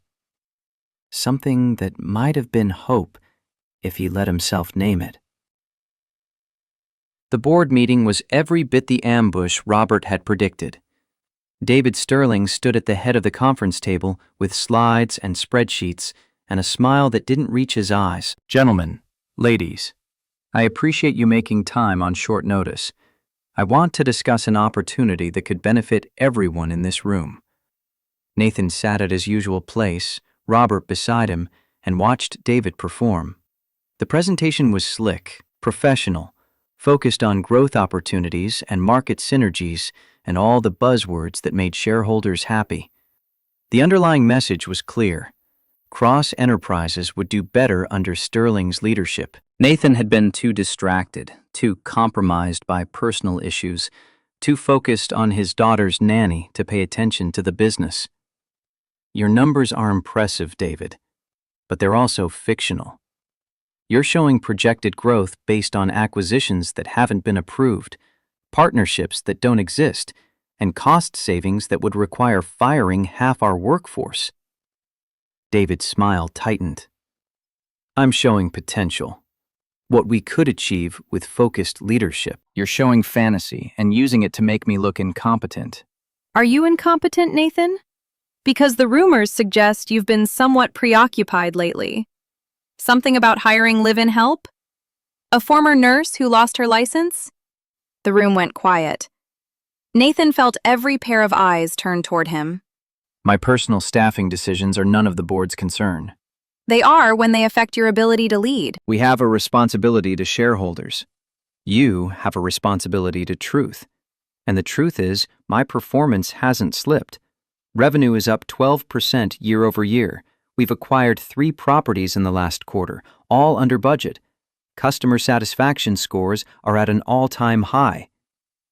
Something that might have been hope if he let himself name it. The board meeting was every bit the ambush Robert had predicted. David Sterling stood at the head of the conference table with slides and spreadsheets and a smile that didn't reach his eyes. "Gentlemen, ladies, I appreciate you making time on short notice. I want to discuss an opportunity that could benefit everyone in this room." Nathan sat at his usual place, Robert beside him, and watched David perform. The presentation was slick, professional, focused on growth opportunities and market synergies and all the buzzwords that made shareholders happy. The underlying message was clear. Cross Enterprises would do better under Sterling's leadership. Nathan had been too distracted, too compromised by personal issues, too focused on his daughter's nanny to pay attention to the business. "Your numbers are impressive, David, but they're also fictional. You're showing projected growth based on acquisitions that haven't been approved, partnerships that don't exist, and cost savings that would require firing half our workforce." David's smile tightened. "I'm showing potential. What we could achieve with focused leadership. You're showing fantasy and using it to make me look incompetent." Are you incompetent, Nathan? Because the rumors suggest you've been somewhat preoccupied lately. Something about hiring live-in help? A former nurse who lost her license? The room went quiet. Nathan felt every pair of eyes turn toward him. "My personal staffing decisions are none of the board's concern. They are when they affect your ability to lead. We have a responsibility to shareholders. You have a responsibility to truth. And the truth is, my performance hasn't slipped. Revenue is up 12% year over year. We've acquired 3 properties in the last quarter, all under budget. Customer satisfaction scores are at an all-time high.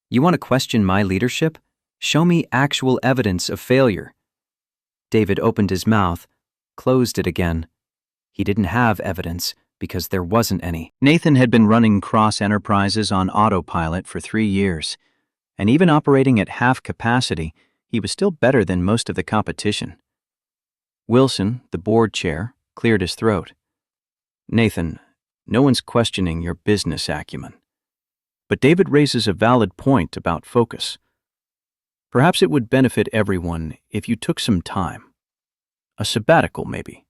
You want to question my leadership? Show me actual evidence of failure." David opened his mouth, closed it again. He didn't have evidence because there wasn't any. Nathan had been running Cross Enterprises on autopilot for 3 years, and even operating at half capacity, he was still better than most of the competition. Wilson, the board chair, cleared his throat. "Nathan, no one's questioning your business acumen. But David raises a valid point about focus. Perhaps it would benefit everyone if you took some time. A sabbatical, maybe.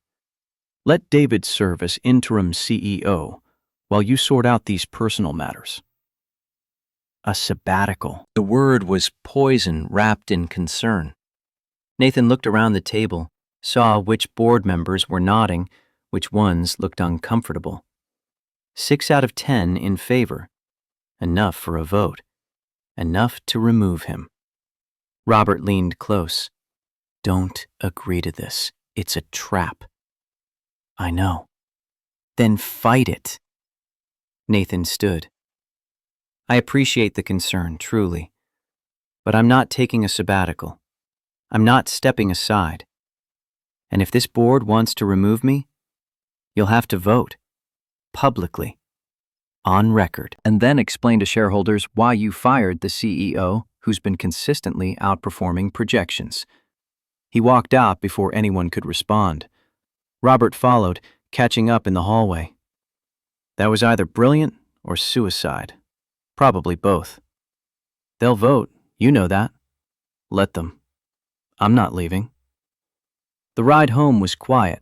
Let David serve as interim CEO while you sort out these personal matters." A sabbatical. The word was poison wrapped in concern. Nathan looked around the table, saw which board members were nodding, which ones looked uncomfortable. 6 out of 10 in favor. Enough for a vote. Enough to remove him. Robert leaned close. "Don't agree to this. It's a trap." "I know." Then fight it. Nathan stood. I appreciate the concern, truly. But I'm not taking a sabbatical. I'm not stepping aside. And if this board wants to remove me, you'll have to vote. Publicly. On record. And then explain to shareholders why you fired the CEO who's been consistently outperforming projections. He walked out before anyone could respond. Robert followed, catching up in the hallway. That was either brilliant or suicide. Probably both. They'll vote, you know that. Let them. I'm not leaving. The ride home was quiet.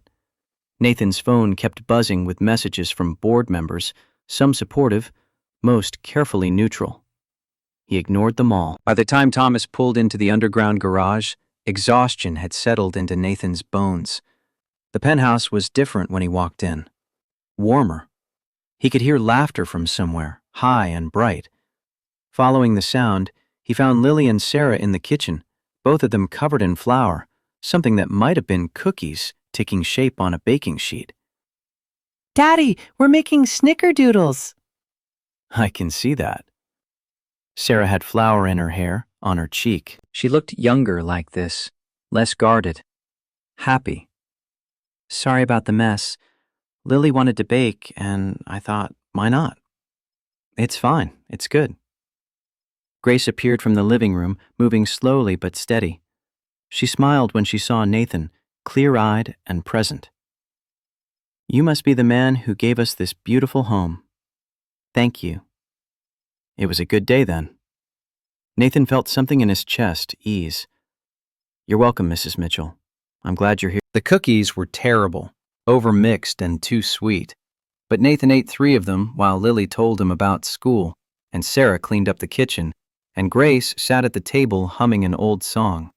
Nathan's phone kept buzzing with messages from board members, some supportive, most carefully neutral. He ignored them all. By the time Thomas pulled into the underground garage, exhaustion had settled into Nathan's bones. The penthouse was different when he walked in. Warmer. He could hear laughter from somewhere, high and bright. Following the sound, he found Lily and Sarah in the kitchen, both of them covered in flour, something that might have been cookies taking shape on a baking sheet. Daddy, we're making snickerdoodles. I can see that. Sarah had flour in her hair, on her cheek. She looked younger like this, less guarded, happy. Sorry about the mess. Lily wanted to bake, and I thought, why not? It's fine, it's good. Grace appeared from the living room, moving slowly but steady. She smiled when she saw Nathan, clear-eyed and present. You must be the man who gave us this beautiful home. Thank you. It was a good day then. Nathan felt something in his chest ease. You're welcome, Mrs. Mitchell. I'm glad you're here. The cookies were terrible, overmixed and too sweet. But Nathan ate 3 of them while Lily told him about school, and Sarah cleaned up the kitchen, and Grace sat at the table humming an old song.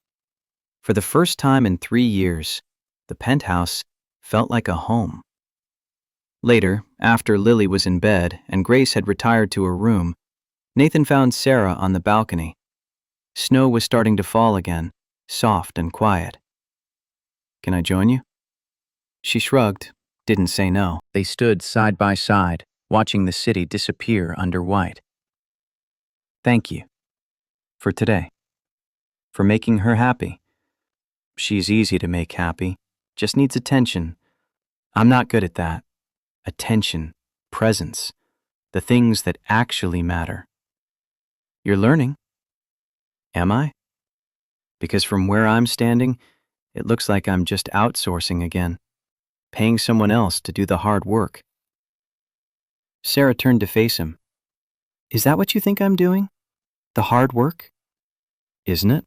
For the first time in 3 years, the penthouse felt like a home. Later, after Lily was in bed and Grace had retired to her room, Nathan found Sarah on the balcony. Snow was starting to fall again, soft and quiet. Can I join you? She shrugged, didn't say no. They stood side by side, watching the city disappear under white. Thank you. For today. For making her happy. She's easy to make happy, just needs attention. I'm not good at that. Attention, presence, the things that actually matter. You're learning. Am I? Because from where I'm standing, it looks like I'm just outsourcing again, paying someone else to do the hard work. Sarah turned to face him. Is that what you think I'm doing? The hard work? Isn't it?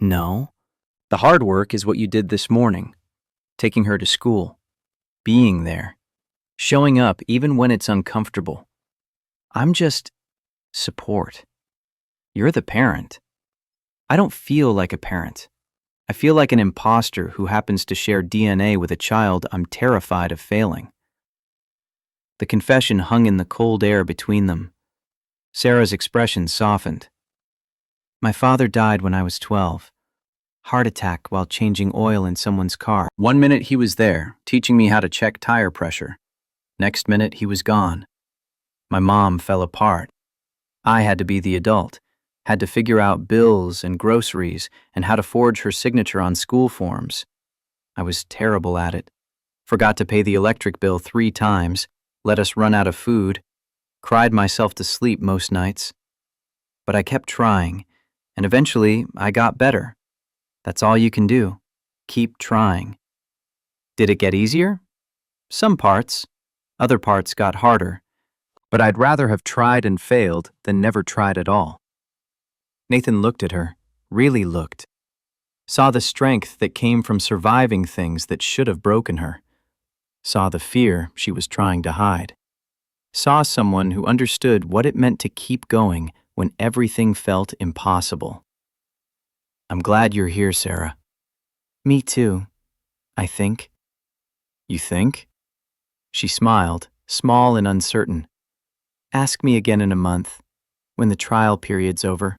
No. The hard work is what you did this morning, taking her to school, being there, showing up even when it's uncomfortable. I'm just support. You're the parent. I don't feel like a parent. I feel like an imposter who happens to share DNA with a child I'm terrified of failing. The confession hung in the cold air between them. Sarah's expression softened. My father died when I was 12. Heart attack while changing oil in someone's car. 1 minute he was there, teaching me how to check tire pressure. Next minute he was gone. My mom fell apart. I had to be the adult, had to figure out bills and groceries and how to forge her signature on school forms. I was terrible at it. Forgot to pay the electric bill 3 times, let us run out of food, cried myself to sleep most nights. But I kept trying, and eventually I got better. That's all you can do. Keep trying. Did it get easier? Some parts. Other parts got harder. But I'd rather have tried and failed than never tried at all. Nathan looked at her, really looked. Saw the strength that came from surviving things that should have broken her. Saw the fear she was trying to hide. Saw someone who understood what it meant to keep going when everything felt impossible. I'm glad you're here, Sarah. Me too, I think. You think? She smiled, small and uncertain. Ask me again in a month, when the trial period's over.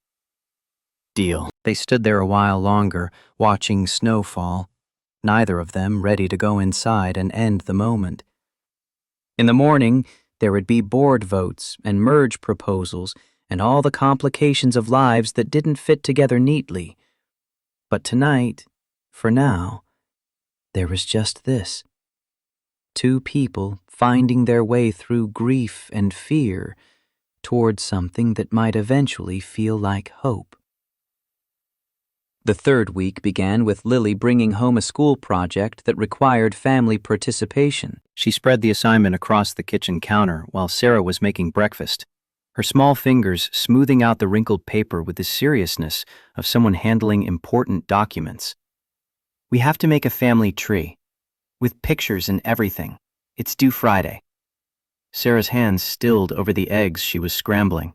Deal. They stood there a while longer, watching snow fall, neither of them ready to go inside and end the moment. In the morning, there would be board votes and merge proposals and all the complications of lives that didn't fit together neatly. But tonight, for now, there was just this. Two people finding their way through grief and fear towards something that might eventually feel like hope. The third week began with Lily bringing home a school project that required family participation. She spread the assignment across the kitchen counter while Sarah was making breakfast, her small fingers smoothing out the wrinkled paper with the seriousness of someone handling important documents. "We have to make a family tree, with pictures and everything. It's due Friday." Sarah's hands stilled over the eggs she was scrambling.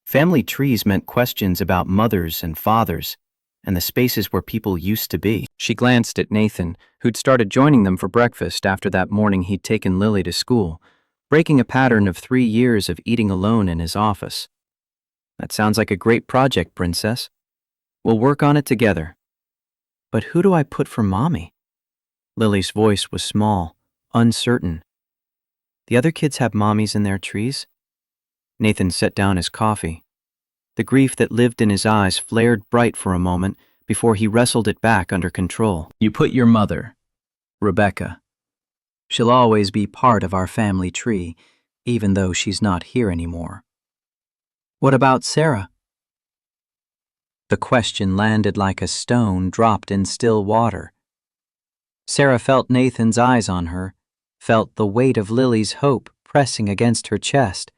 Family trees meant questions about mothers and fathers, and the spaces where people used to be. She glanced at Nathan, who'd started joining them for breakfast after that morning he'd taken Lily to school, breaking a pattern of 3 years of eating alone in his office. "That sounds like a great project, Princess. We'll work on it together. But who do I put for Mommy?" Lily's voice was small, uncertain. "The other kids have mommies in their trees?" Nathan set down his coffee. The grief that lived in his eyes flared bright for a moment before he wrestled it back under control. "You put your mother, Rebecca. She'll always be part of our family tree, even though she's not here anymore." "What about Sarah?" The question landed like a stone dropped in still water. Sarah felt Nathan's eyes on her, felt the weight of Lily's hope pressing against her chest.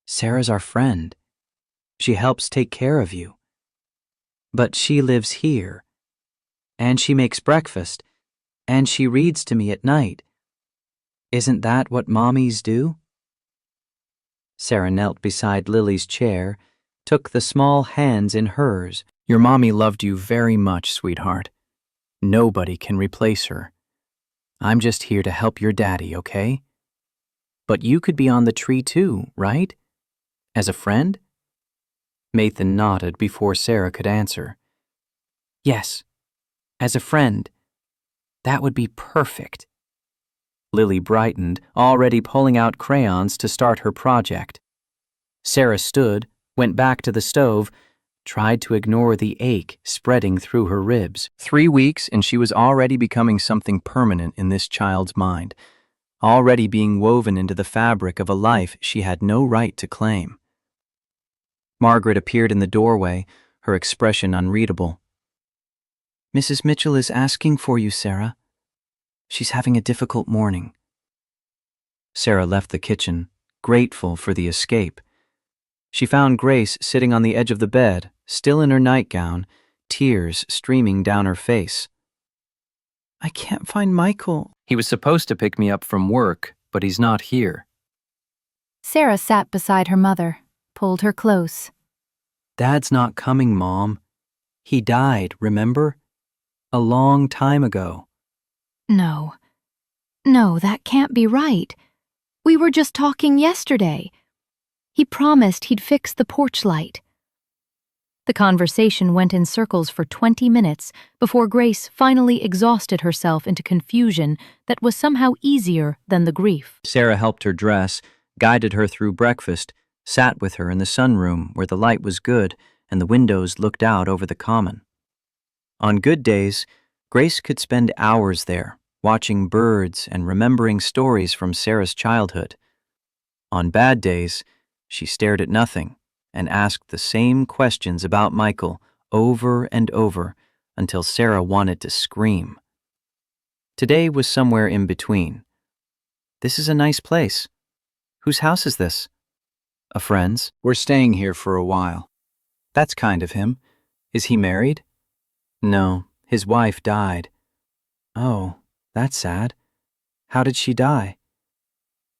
"Sarah's our friend. She helps take care of you. But she lives here, and she makes breakfast, and she reads to me at night. Isn't that what mommies do?" Sarah knelt beside Lily's chair, took the small hands in hers. "Your mommy loved you very much, sweetheart. Nobody can replace her. I'm just here to help your daddy, okay? But you could be on the tree too, right? As a friend?" Nathan nodded before Sarah could answer. "Yes, as a friend. That would be perfect." Lily brightened, already pulling out crayons to start her project. Sarah stood, went back to the stove, tried to ignore the ache spreading through her ribs. 3 weeks and she was already becoming something permanent in this child's mind, already being woven into the fabric of a life she had no right to claim. Margaret appeared in the doorway, her expression unreadable. "Mrs. Mitchell is asking for you, Sarah. She's having a difficult morning." Sarah left the kitchen, grateful for the escape. She found Grace sitting on the edge of the bed, still in her nightgown, tears streaming down her face. "I can't find Michael. He was supposed to pick me up from work, but he's not here." Sarah sat beside her mother, pulled her close. "Dad's not coming, Mom. He died, remember? A long time ago." No, that can't be right. We were just talking yesterday. He promised he'd fix the porch light. The conversation went in circles for 20 minutes before Grace finally exhausted herself into confusion that was somehow easier than the grief. Sarah helped her dress, guided her through breakfast, sat with her in the sunroom where the light was good and the windows looked out over the common. On good days, Grace could spend hours there, watching birds and remembering stories from Sarah's childhood. On bad days, she stared at nothing and asked the same questions about Michael over and over until Sarah wanted to scream. Today was somewhere in between. "This is a nice place. Whose house is this?" "A friend's. We're staying here for a while." "That's kind of him. Is he married?" "No, his wife died." "Oh, that's sad. How did she die?"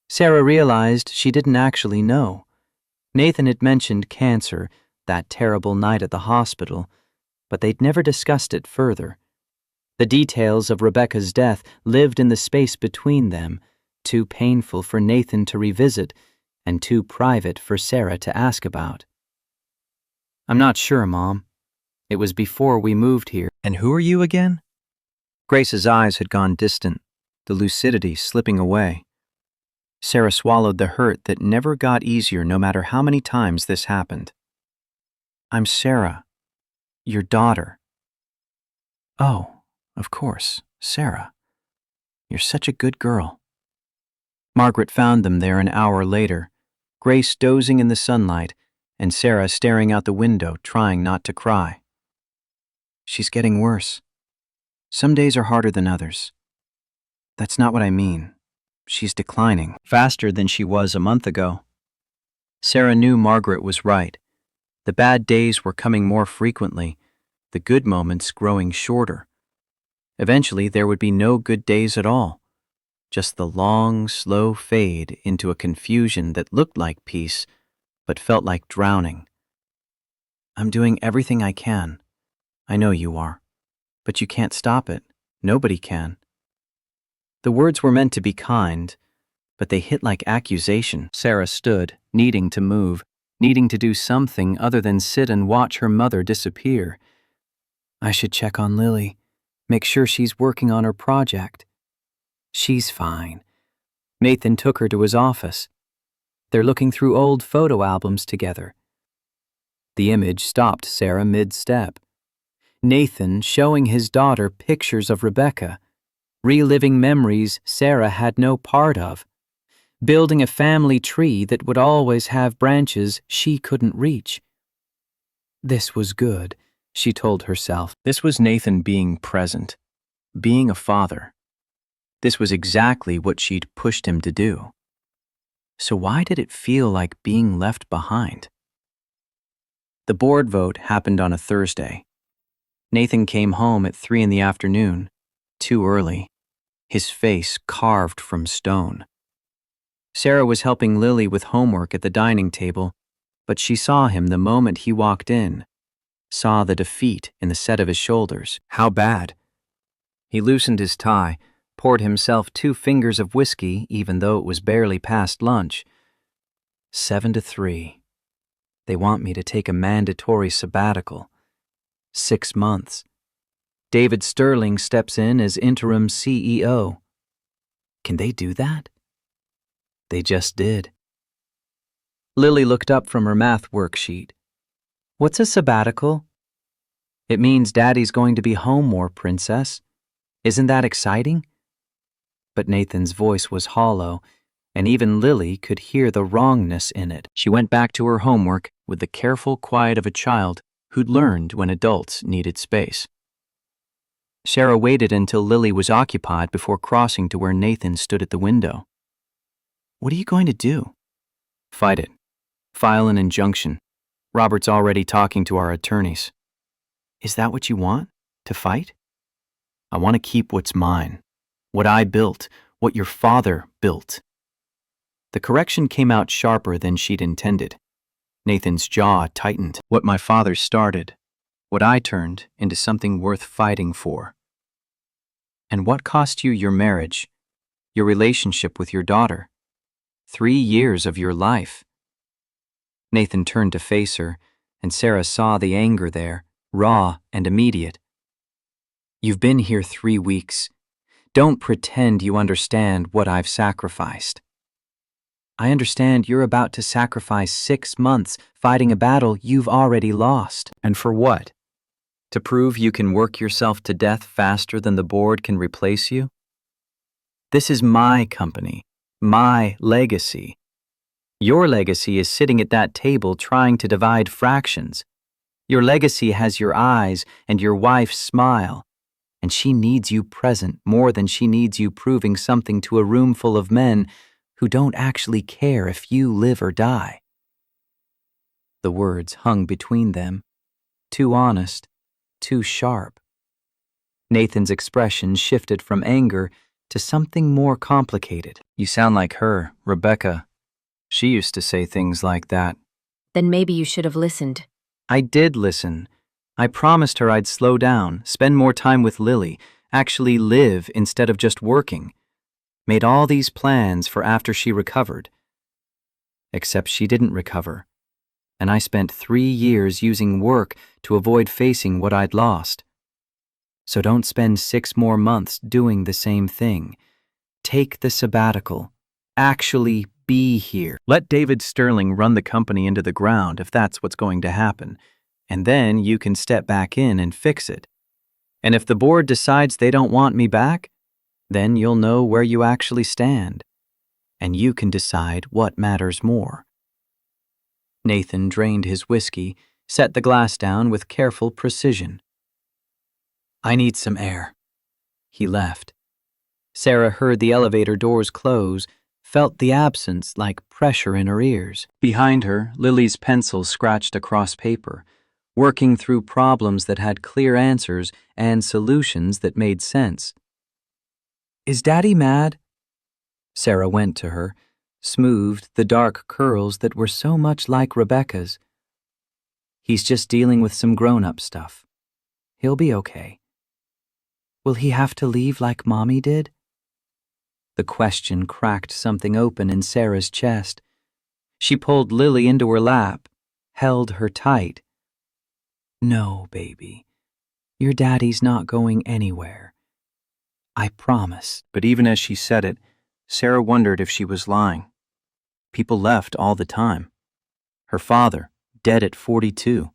Sarah realized she didn't actually know. Nathan had mentioned cancer that terrible night at the hospital, but they'd never discussed it further. The details of Rebecca's death lived in the space between them, too painful for Nathan to revisit and too private for Sarah to ask about. "I'm not sure, Mom. It was before we moved here." "And who are you again?" Grace's eyes had gone distant, the lucidity slipping away. Sarah swallowed the hurt that never got easier no matter how many times this happened. I'm Sarah, your daughter. Oh, of course, Sarah. You're such a good girl. Margaret found them there an hour later, Grace dozing in the sunlight and Sarah staring out the window trying not to cry. She's getting worse. Some days are harder than others. That's not what I mean. She's declining faster than she was a month ago. Sarah knew Margaret was right. The bad days were coming more frequently, the good moments growing shorter. Eventually, there would be no good days at all, just the long, slow fade into a confusion that looked like peace, but felt like drowning. I'm doing everything I can. I know you are. But you can't stop it. Nobody can. The words were meant to be kind, but they hit like accusation. Sarah stood, needing to move, needing to do something other than sit and watch her mother disappear. I should check on Lily, make sure she's working on her project. She's fine. Nathan took her to his office. They're looking through old photo albums together. The image stopped Sarah mid-step. Nathan showing his daughter pictures of Rebecca, reliving memories Sarah had no part of, building a family tree that would always have branches she couldn't reach. This was good, she told herself. This was Nathan being present, being a father. This was exactly what she'd pushed him to do. So why did it feel like being left behind? The board vote happened on a Thursday. Nathan came home at 3 p.m, too early, his face carved from stone. Sarah was helping Lily with homework at the dining table, but she saw him the moment he walked in, saw the defeat in the set of his shoulders. How bad? He loosened his tie, poured himself 2 fingers of whiskey even though it was barely past lunch. 7-3. They want me to take a mandatory sabbatical. 6 months. David Sterling steps in as interim CEO. Can they do that? They just did. Lily looked up from her math worksheet. What's a sabbatical? It means Daddy's going to be home more, Princess. Isn't that exciting? But Nathan's voice was hollow, and even Lily could hear the wrongness in it. She went back to her homework with the careful quiet of a child who'd learned when adults needed space. Sarah waited until Lily was occupied before crossing to where Nathan stood at the window. What are you going to do? Fight it. File an injunction. Robert's already talking to our attorneys. Is that what you want? To fight? I want to keep what's mine. What I built. What your father built. The correction came out sharper than she'd intended. Nathan's jaw tightened. What my father started. What I turned into something worth fighting for. And what cost you your marriage, your relationship with your daughter, 3 years of your life? Nathan turned to face her, and Sarah saw the anger there, raw and immediate. You've been here 3 weeks. Don't pretend you understand what I've sacrificed. I understand you're about to sacrifice 6 months fighting a battle you've already lost. And for what? To prove you can work yourself to death faster than the board can replace you? This is my company, my legacy. Your legacy is sitting at that table trying to divide fractions. Your legacy has your eyes and your wife's smile, and she needs you present more than she needs you proving something to a room full of men who don't actually care if you live or die. The words hung between them, too honest, too sharp. Nathan's expression shifted from anger to something more complicated. You sound like her, Rebecca. She used to say things like that. Then maybe you should have listened. I did listen. I promised her I'd slow down, spend more time with Lily, actually live instead of just working. Made all these plans for after she recovered. Except she didn't recover. And I spent 3 years using work to avoid facing what I'd lost. So don't spend 6 more months doing the same thing. Take the sabbatical. Actually be here. Let David Sterling run the company into the ground if that's what's going to happen, and then you can step back in and fix it. And if the board decides they don't want me back, then you'll know where you actually stand, and you can decide what matters more. Nathan drained his whiskey, set the glass down with careful precision. I need some air. He left. Sarah heard the elevator doors close, felt the absence like pressure in her ears. Behind her, Lily's pencil scratched across paper, working through problems that had clear answers and solutions that made sense. Is Daddy mad? Sarah went to her, smoothed the dark curls that were so much like Rebecca's. He's just dealing with some grown-up stuff. He'll be okay. Will he have to leave like Mommy did? The question cracked something open in Sarah's chest. She pulled Lily into her lap, held her tight. No, baby. Your daddy's not going anywhere. I promise. But even as she said it, Sarah wondered if she was lying. People left all the time. Her father, dead at 42.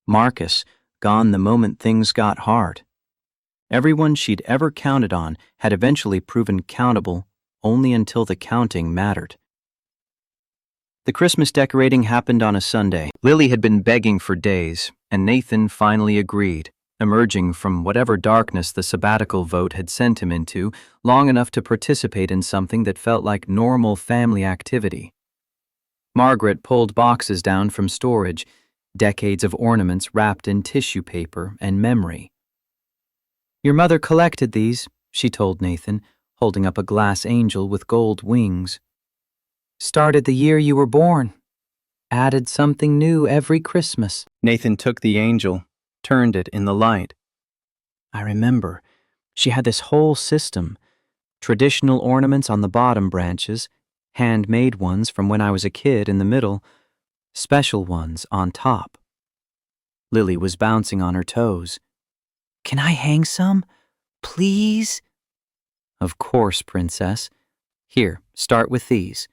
Marcus, gone the moment things got hard. Everyone she'd ever counted on had eventually proven countable only until the counting mattered. The Christmas decorating happened on a Sunday. Lily had been begging for days, and Nathan finally agreed, emerging from whatever darkness the sabbatical vote had sent him into long enough to participate in something that felt like normal family activity. Margaret pulled boxes down from storage, decades of ornaments wrapped in tissue paper and memory. Your mother collected these, she told Nathan, holding up a glass angel with gold wings. Started the year you were born. Added something new every Christmas. Nathan took the angel, turned it in the light. I remember. She had this whole system. Traditional ornaments on the bottom branches, handmade ones from when I was a kid in the middle, special ones on top. Lily was bouncing on her toes. Can I hang some? Please? Of course, Princess. Here, start with these.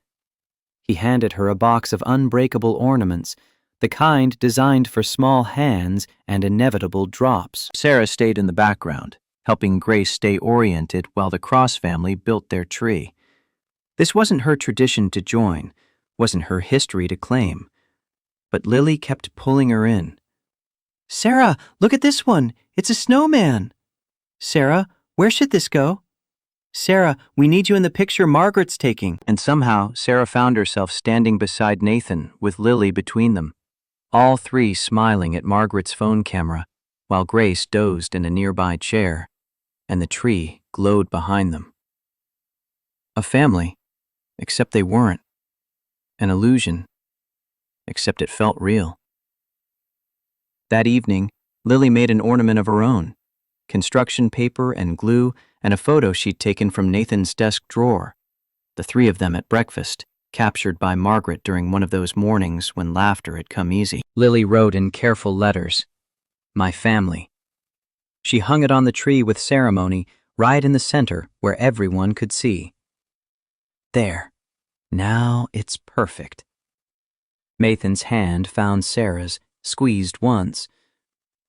He handed her a box of unbreakable ornaments, the kind designed for small hands and inevitable drops. Sarah stayed in the background, helping Grace stay oriented while the Cross family built their tree. This wasn't her tradition to join, wasn't her history to claim. But Lily kept pulling her in. Sarah, look at this one. It's a snowman. Sarah, where should this go? Sarah, we need you in the picture Margaret's taking. And somehow, Sarah found herself standing beside Nathan with Lily between them, all three smiling at Margaret's phone camera, while Grace dozed in a nearby chair, and the tree glowed behind them. A family, except they weren't. An illusion, except it felt real. That evening, Lily made an ornament of her own, construction paper and glue and a photo she'd taken from Nathan's desk drawer, the three of them at breakfast, captured by Margaret during one of those mornings when laughter had come easy. Lily wrote in careful letters, My family. She hung it on the tree with ceremony, right in the center where everyone could see. There. Now it's perfect. Nathan's hand found Sarah's, squeezed once.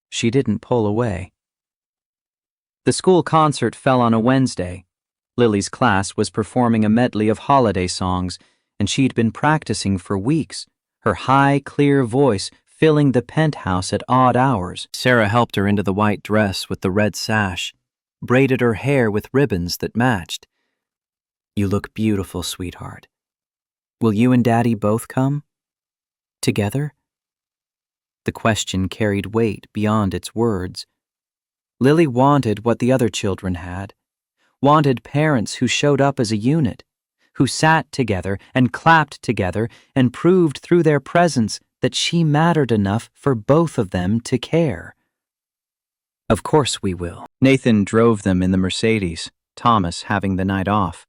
She didn't pull away. The school concert fell on a Wednesday. Lily's class was performing a medley of holiday songs, and she'd been practicing for weeks, her high, clear voice filling the penthouse at odd hours. Sarah helped her into the white dress with the red sash, braided her hair with ribbons that matched. You look beautiful, sweetheart. Will you and Daddy both come? Together? The question carried weight beyond its words. Lily wanted what the other children had, wanted parents who showed up as a unit, who sat together and clapped together and proved through their presence that she mattered enough for both of them to care. Of course we will. Nathan drove them in the Mercedes, Thomas having the night off.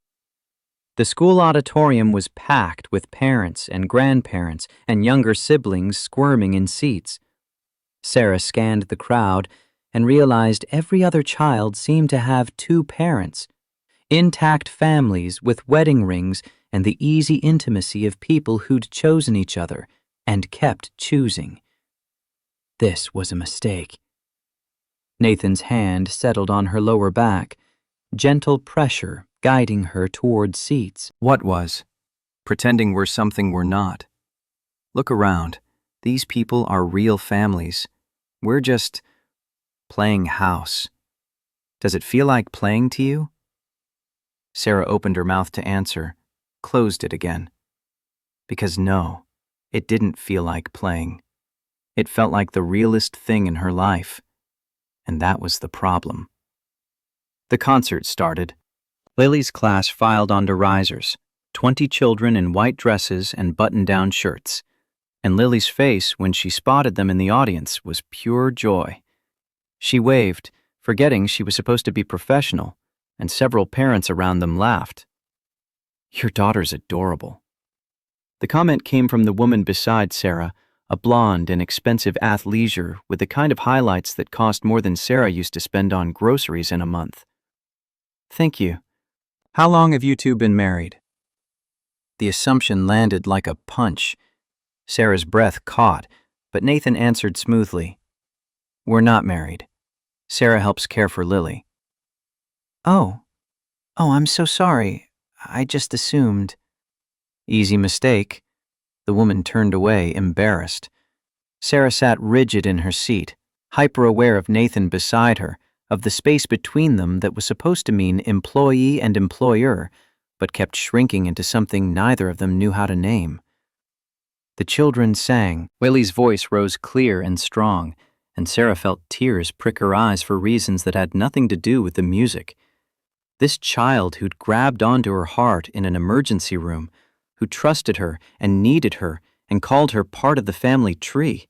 The school auditorium was packed with parents and grandparents and younger siblings squirming in seats. Sarah scanned the crowd and realized every other child seemed to have two parents, intact families with wedding rings and the easy intimacy of people who'd chosen each other and kept choosing. This was a mistake. Nathan's hand settled on her lower back, gentle pressure guiding her toward seats. What was? Pretending we're something we're not. Look around. These people are real families. We're just playing house. Does it feel like playing to you? Sarah opened her mouth to answer, closed it again. Because no, it didn't feel like playing. It felt like the realest thing in her life. And that was the problem. The concert started. Lily's class filed onto risers, 20 children in white dresses and button-down shirts. And Lily's face, when she spotted them in the audience, was pure joy. She waved, forgetting she was supposed to be professional, and several parents around them laughed. "Your daughter's adorable." The comment came from the woman beside Sarah, a blonde and expensive athleisure with the kind of highlights that cost more than Sarah used to spend on groceries in a month. "Thank you. How long have you two been married?" The assumption landed like a punch. Sarah's breath caught, but Nathan answered smoothly. "We're not married. Sarah helps care for Lily." Oh, I'm so sorry. I just assumed." "Easy mistake." The woman turned away, embarrassed. Sarah sat rigid in her seat, hyper-aware of Nathan beside her, of the space between them that was supposed to mean employee and employer, but kept shrinking into something neither of them knew how to name. The children sang. Lily's voice rose clear and strong, and Sarah felt tears prick her eyes for reasons that had nothing to do with the music. This child who'd grabbed onto her heart in an emergency room, who trusted her and needed her and called her part of the family tree.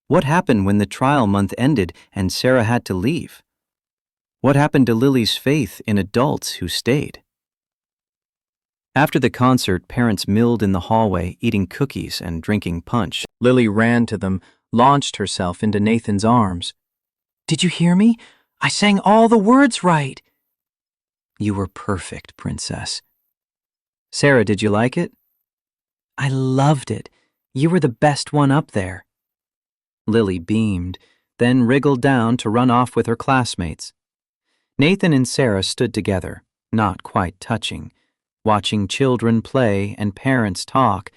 What happened when the trial month ended and Sarah had to leave? What happened to Lily's faith in adults who stayed? After the concert, parents milled in the hallway, eating cookies and drinking punch. Lily ran to them, launched herself into Nathan's arms. Did you hear me? I sang all the words right. "You were perfect, princess." "Sarah, did you like it?" I loved it. You were the best one up there. Lily beamed, then wriggled down to run off with her classmates. Nathan and Sarah stood together, not quite touching, watching children play and parents talk,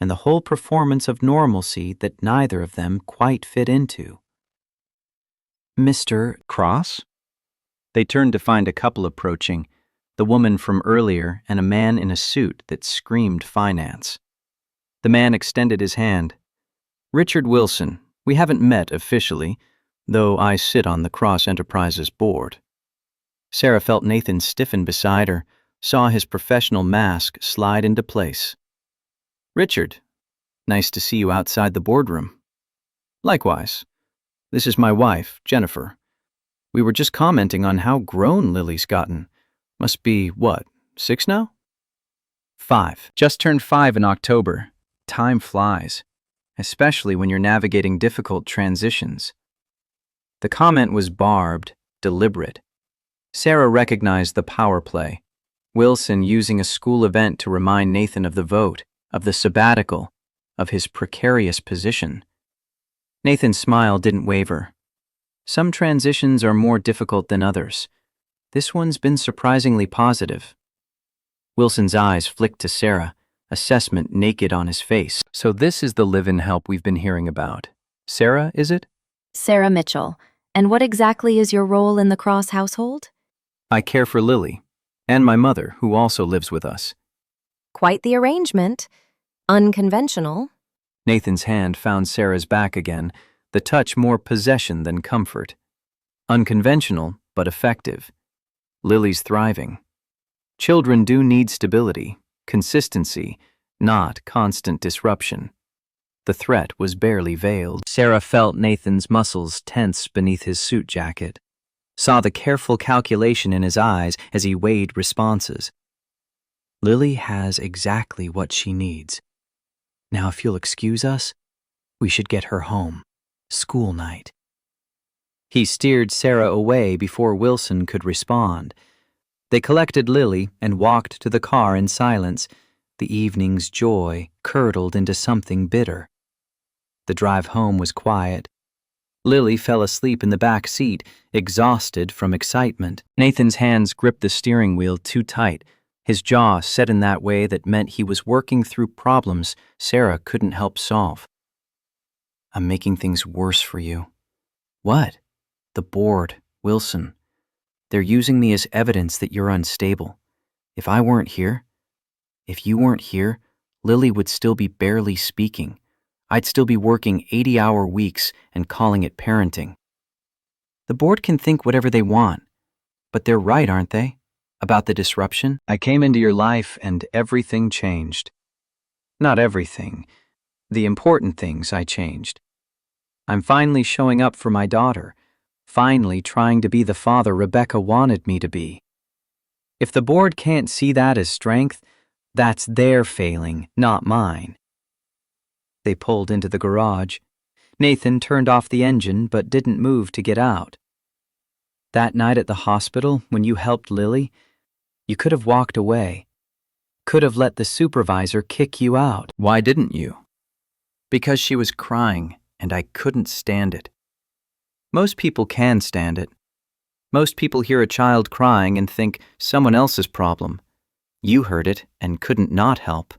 and the whole performance of normalcy that neither of them quite fit into. "Mr. Cross?" They turned to find a couple approaching, the woman from earlier and a man in a suit that screamed finance. The man extended his hand. "Richard Wilson, we haven't met officially, though I sit on the Cross Enterprises board." Sarah felt Nathan stiffen beside her, saw his professional mask slide into place. "Richard, nice to see you outside the boardroom." "Likewise. This is my wife, Jennifer. We were just commenting on how grown Lily's gotten. Must be, what, 6 now?" 5. Just turned 5 in October. Time flies, especially when you're navigating difficult transitions. The comment was barbed, deliberate. Sarah recognized the power play. Wilson using a school event to remind Nathan of the vote, of the sabbatical, of his precarious position. Nathan's smile didn't waver. Some transitions are more difficult than others. This one's been surprisingly positive. Wilson's eyes flicked to Sarah, assessment naked on his face. "So this is the live-in help we've been hearing about. Sarah, is it?" Sarah Mitchell. And what exactly is your role in the Cross household? "I care for Lily, and my mother, who also lives with us." Quite the arrangement. Unconventional. Nathan's hand found Sarah's back again, the touch more possession than comfort. Unconventional, but effective. Lily's thriving. Children do need stability, consistency, not constant disruption. The threat was barely veiled. Sarah felt Nathan's muscles tense beneath his suit jacket, saw the careful calculation in his eyes as he weighed responses. Lily has exactly what she needs. Now, if you'll excuse us, we should get her home. School night. He steered Sarah away before Wilson could respond. They collected Lily and walked to the car in silence. The evening's joy curdled into something bitter. The drive home was quiet. Lily fell asleep in the back seat, exhausted from excitement. Nathan's hands gripped the steering wheel too tight, his jaw set in that way that meant he was working through problems Sarah couldn't help solve. "I'm making things worse for you." "What?" "The board, Wilson. They're using me as evidence that you're unstable. If you weren't here, Lily would still be barely speaking. I'd still be working 80-hour weeks and calling it parenting." "The board can think whatever they want, but they're right, aren't they? About the disruption?" "I came into your life and everything changed. Not everything. The important things I changed. I'm finally showing up for my daughter, finally trying to be the father Rebecca wanted me to be. If the board can't see that as strength, that's their failing, not mine." They pulled into the garage. Nathan turned off the engine but didn't move to get out. "That night at the hospital, when you helped Lily, you could have walked away. Could have let the supervisor kick you out." "Why didn't you?" "Because she was crying, and I couldn't stand it. Most people can stand it. Most people hear a child crying and think someone else's problem. You heard it and couldn't not help.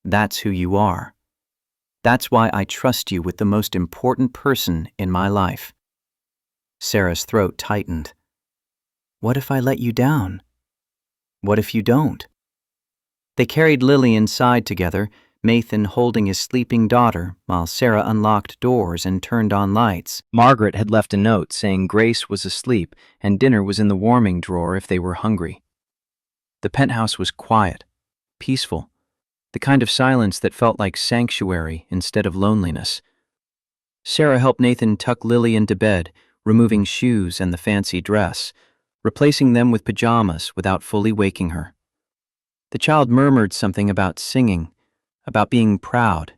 That's who you are. That's why I trust you with the most important person in my life." Sarah's throat tightened. "What if I let you down? What if you don't?" They carried Lily inside together, Nathan holding his sleeping daughter while Sarah unlocked doors and turned on lights. Margaret had left a note saying Grace was asleep and dinner was in the warming drawer if they were hungry. The penthouse was quiet, peaceful, the kind of silence that felt like sanctuary instead of loneliness. Sarah helped Nathan tuck Lily into bed, removing shoes and the fancy dress, replacing them with pajamas without fully waking her. The child murmured something about singing, about being proud,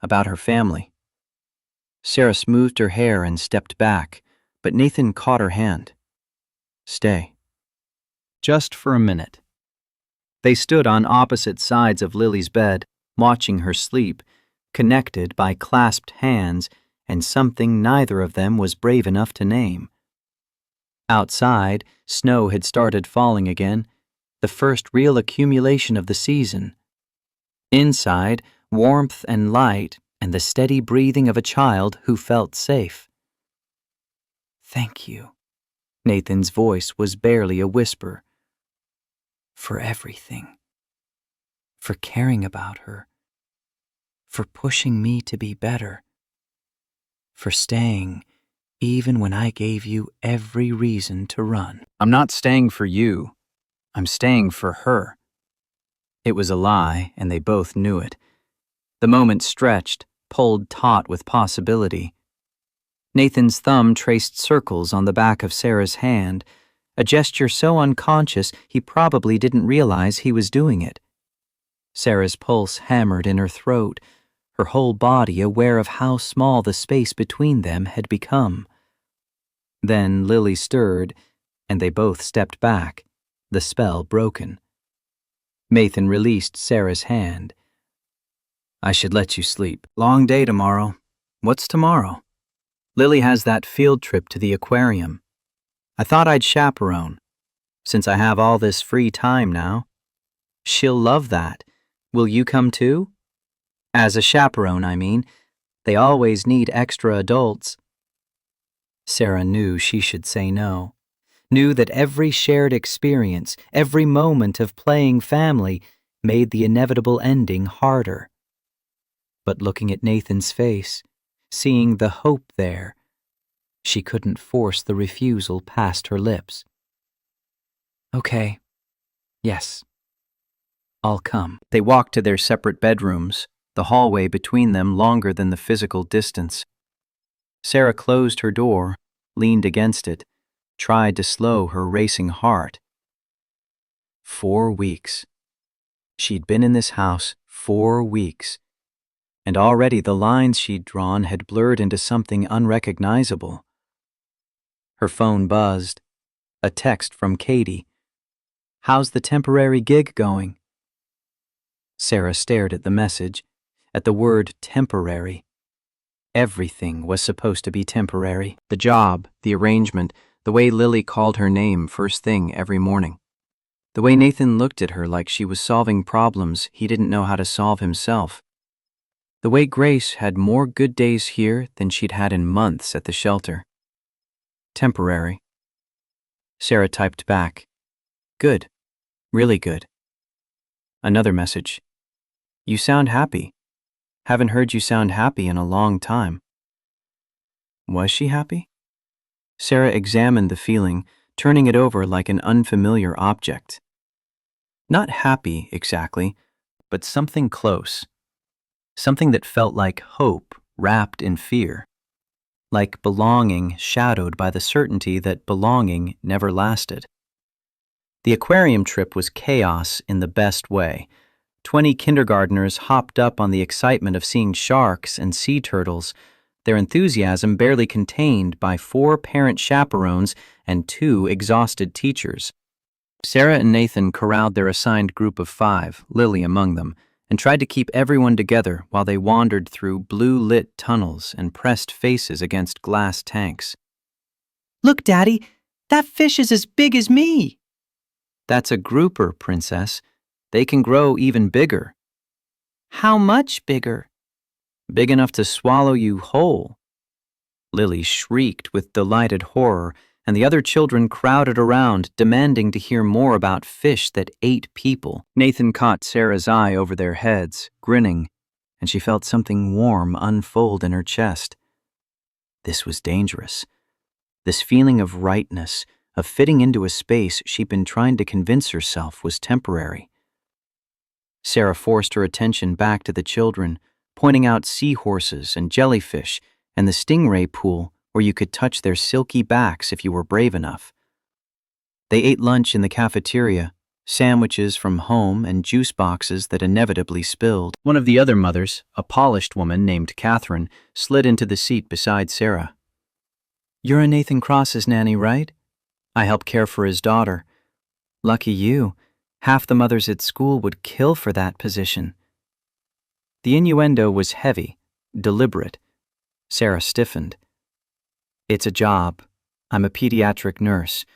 about her family. Sarah smoothed her hair and stepped back, but Nathan caught her hand. "Stay. Just for a minute." They stood on opposite sides of Lily's bed, watching her sleep, connected by clasped hands and something neither of them was brave enough to name. Outside, snow had started falling again, the first real accumulation of the season. Inside, warmth and light and the steady breathing of a child who felt safe. "Thank you." Nathan's voice was barely a whisper. "For everything. For caring about her. For pushing me to be better. For staying even when I gave you every reason to run." "I'm not staying for you. I'm staying for her." It was a lie, and they both knew it. The moment stretched, pulled taut with possibility. Nathan's thumb traced circles on the back of Sarah's hand, a gesture so unconscious he probably didn't realize he was doing it. Sarah's pulse hammered in her throat, her whole body aware of how small the space between them had become. Then Lily stirred, and they both stepped back, the spell broken. Nathan released Sarah's hand. "I should let you sleep. Long day tomorrow." "What's tomorrow?" "Lily has that field trip to the aquarium. I thought I'd chaperone, since I have all this free time now." "She'll love that. Will you come too?" "As a chaperone, I mean. They always need extra adults." Sarah knew she should say no. Knew that every shared experience, every moment of playing family, made the inevitable ending harder. But looking at Nathan's face, seeing the hope there, she couldn't force the refusal past her lips. "Okay. Yes. I'll come." They walked to their separate bedrooms, the hallway between them longer than the physical distance. Sarah closed her door, leaned against it, tried to slow her racing heart. 4 weeks. She'd been in this house 4 weeks, and already the lines she'd drawn had blurred into something unrecognizable. Her phone buzzed, a text from Katie. How's the temporary gig going? Sarah stared at the message, at the word temporary. Everything was supposed to be temporary. The job, the arrangement, the way Lily called her name first thing every morning. The way Nathan looked at her like she was solving problems he didn't know how to solve himself. The way Grace had more good days here than she'd had in months at the shelter. Temporary. Sarah typed back. Good. Really good. Another message. You sound happy. Haven't heard you sound happy in a long time. Was she happy? Sarah examined the feeling, turning it over like an unfamiliar object. Not happy, exactly, but something close. Something that felt like hope wrapped in fear. Like belonging shadowed by the certainty that belonging never lasted. The aquarium trip was chaos in the best way. 20 kindergartners hopped up on the excitement of seeing sharks and sea turtles, their enthusiasm barely contained by 4 parent chaperones and 2 exhausted teachers. Sarah and Nathan corralled their assigned group of 5, Lily among them, and tried to keep everyone together while they wandered through blue-lit tunnels and pressed faces against glass tanks. Look, Daddy, that fish is as big as me. That's a grouper, Princess. They can grow even bigger. How much bigger? Big enough to swallow you whole. Lily shrieked with delighted horror, and the other children crowded around, demanding to hear more about fish that ate people. Nathan caught Sarah's eye over their heads, grinning, and she felt something warm unfold in her chest. This was dangerous. This feeling of rightness, of fitting into a space she'd been trying to convince herself was temporary. Sarah forced her attention back to the children, pointing out seahorses and jellyfish and the stingray pool where you could touch their silky backs if you were brave enough. They ate lunch in the cafeteria, sandwiches from home and juice boxes that inevitably spilled. One of the other mothers, a polished woman named Catherine, slid into the seat beside Sarah. You're a Nathan Cross's nanny, right? I help care for his daughter. Lucky you. Half the mothers at school would kill for that position. The innuendo was heavy, deliberate. Sarah stiffened. It's a job. I'm a pediatric nurse.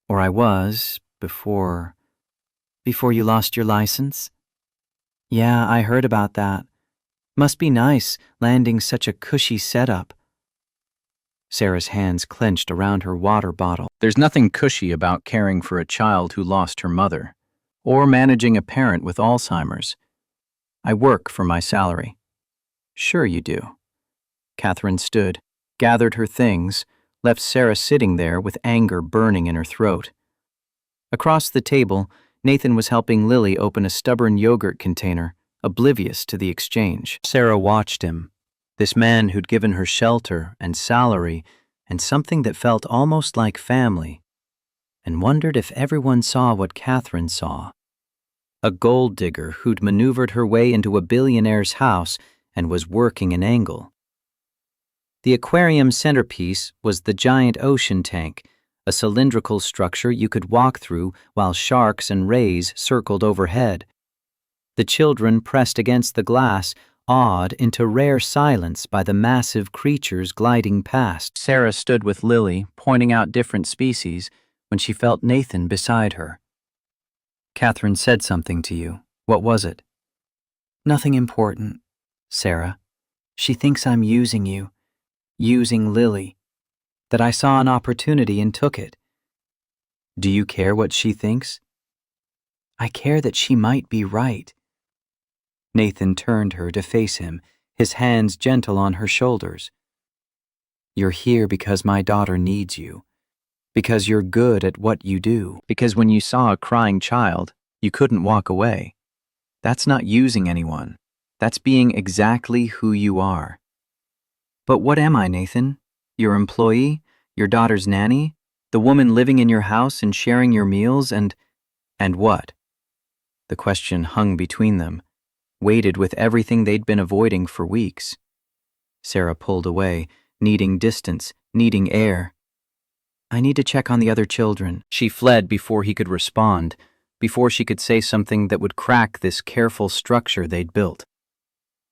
Or I was, before you lost your license? Yeah, I heard about that. Must be nice, landing such a cushy setup. Sarah's hands clenched around her water bottle. There's nothing cushy about caring for a child who lost her mother, or managing a parent with Alzheimer's. I work for my salary. Sure you do. Catherine stood, gathered her things, left Sarah sitting there with anger burning in her throat. Across the table, Nathan was helping Lily open a stubborn yogurt container, oblivious to the exchange. Sarah watched him, this man who'd given her shelter and salary and something that felt almost like family, and wondered if everyone saw what Catherine saw. A gold digger who'd maneuvered her way into a billionaire's house and was working an angle. The aquarium's centerpiece was the giant ocean tank, a cylindrical structure you could walk through while sharks and rays circled overhead. The children pressed against the glass, awed into rare silence by the massive creatures gliding past. Sarah stood with Lily, pointing out different species, when she felt Nathan beside her. Catherine said something to you. What was it? Nothing important, Sarah. She thinks I'm using you, using Lily, that I saw an opportunity and took it. Do you care what she thinks? I care that she might be right. Nathan turned her to face him, his hands gentle on her shoulders. You're here because my daughter needs you, because you're good at what you do, because when you saw a crying child, you couldn't walk away. That's not using anyone. That's being exactly who you are. But what am I, Nathan? Your employee? Your daughter's nanny? The woman living in your house and sharing your meals and what? The question hung between them, weighted with everything they'd been avoiding for weeks. Sarah pulled away, needing distance, needing air. I need to check on the other children. She fled before he could respond, before she could say something that would crack this careful structure they'd built.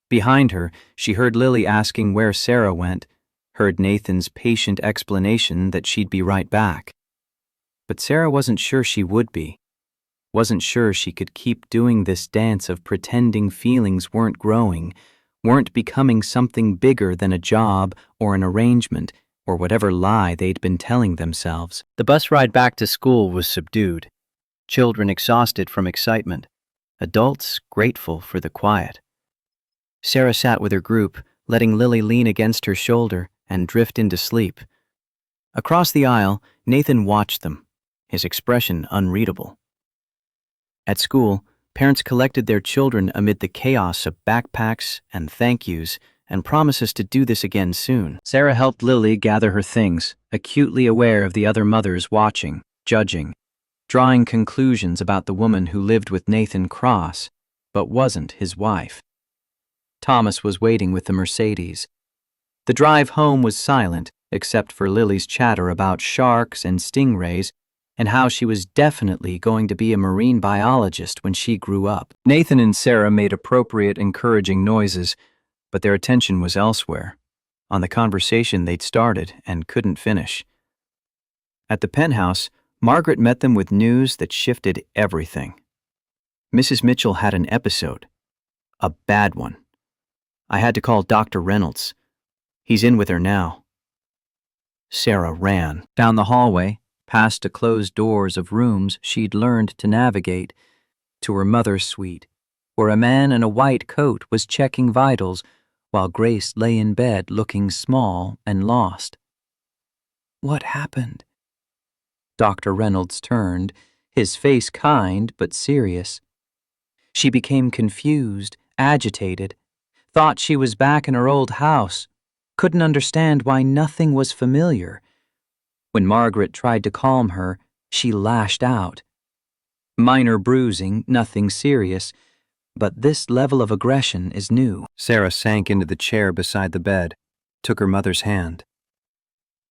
Behind her, she heard Lily asking where Sarah went, heard Nathan's patient explanation that she'd be right back. But Sarah wasn't sure she would be. Wasn't sure she could keep doing this dance of pretending feelings weren't growing, weren't becoming something bigger than a job or an arrangement or whatever lie they'd been telling themselves. The bus ride back to school was subdued. Children exhausted from excitement. Adults grateful for the quiet. Sarah sat with her group, letting Lily lean against her shoulder and drift into sleep. Across the aisle, Nathan watched them, his expression unreadable. At school, parents collected their children amid the chaos of backpacks and thank yous and promises to do this again soon. Sarah helped Lily gather her things, acutely aware of the other mothers watching, judging, drawing conclusions about the woman who lived with Nathan Cross, but wasn't his wife. Thomas was waiting with the Mercedes. The drive home was silent, except for Lily's chatter about sharks and stingrays and how she was definitely going to be a marine biologist when she grew up. Nathan and Sarah made appropriate, encouraging noises, but their attention was elsewhere, on the conversation they'd started and couldn't finish. At the penthouse, Margaret met them with news that shifted everything. Mrs. Mitchell had an episode. A bad one. I had to call Dr. Reynolds. He's in with her now. Sarah ran down the hallway, past the closed doors of rooms she'd learned to navigate, to her mother's suite, where a man in a white coat was checking vitals while Grace lay in bed looking small and lost. What happened? Dr. Reynolds turned, his face kind but serious. She became confused, agitated, thought she was back in her old house, couldn't understand why nothing was familiar. When Margaret tried to calm her, she lashed out. Minor bruising, nothing serious, but this level of aggression is new. Sarah sank into the chair beside the bed, took her mother's hand.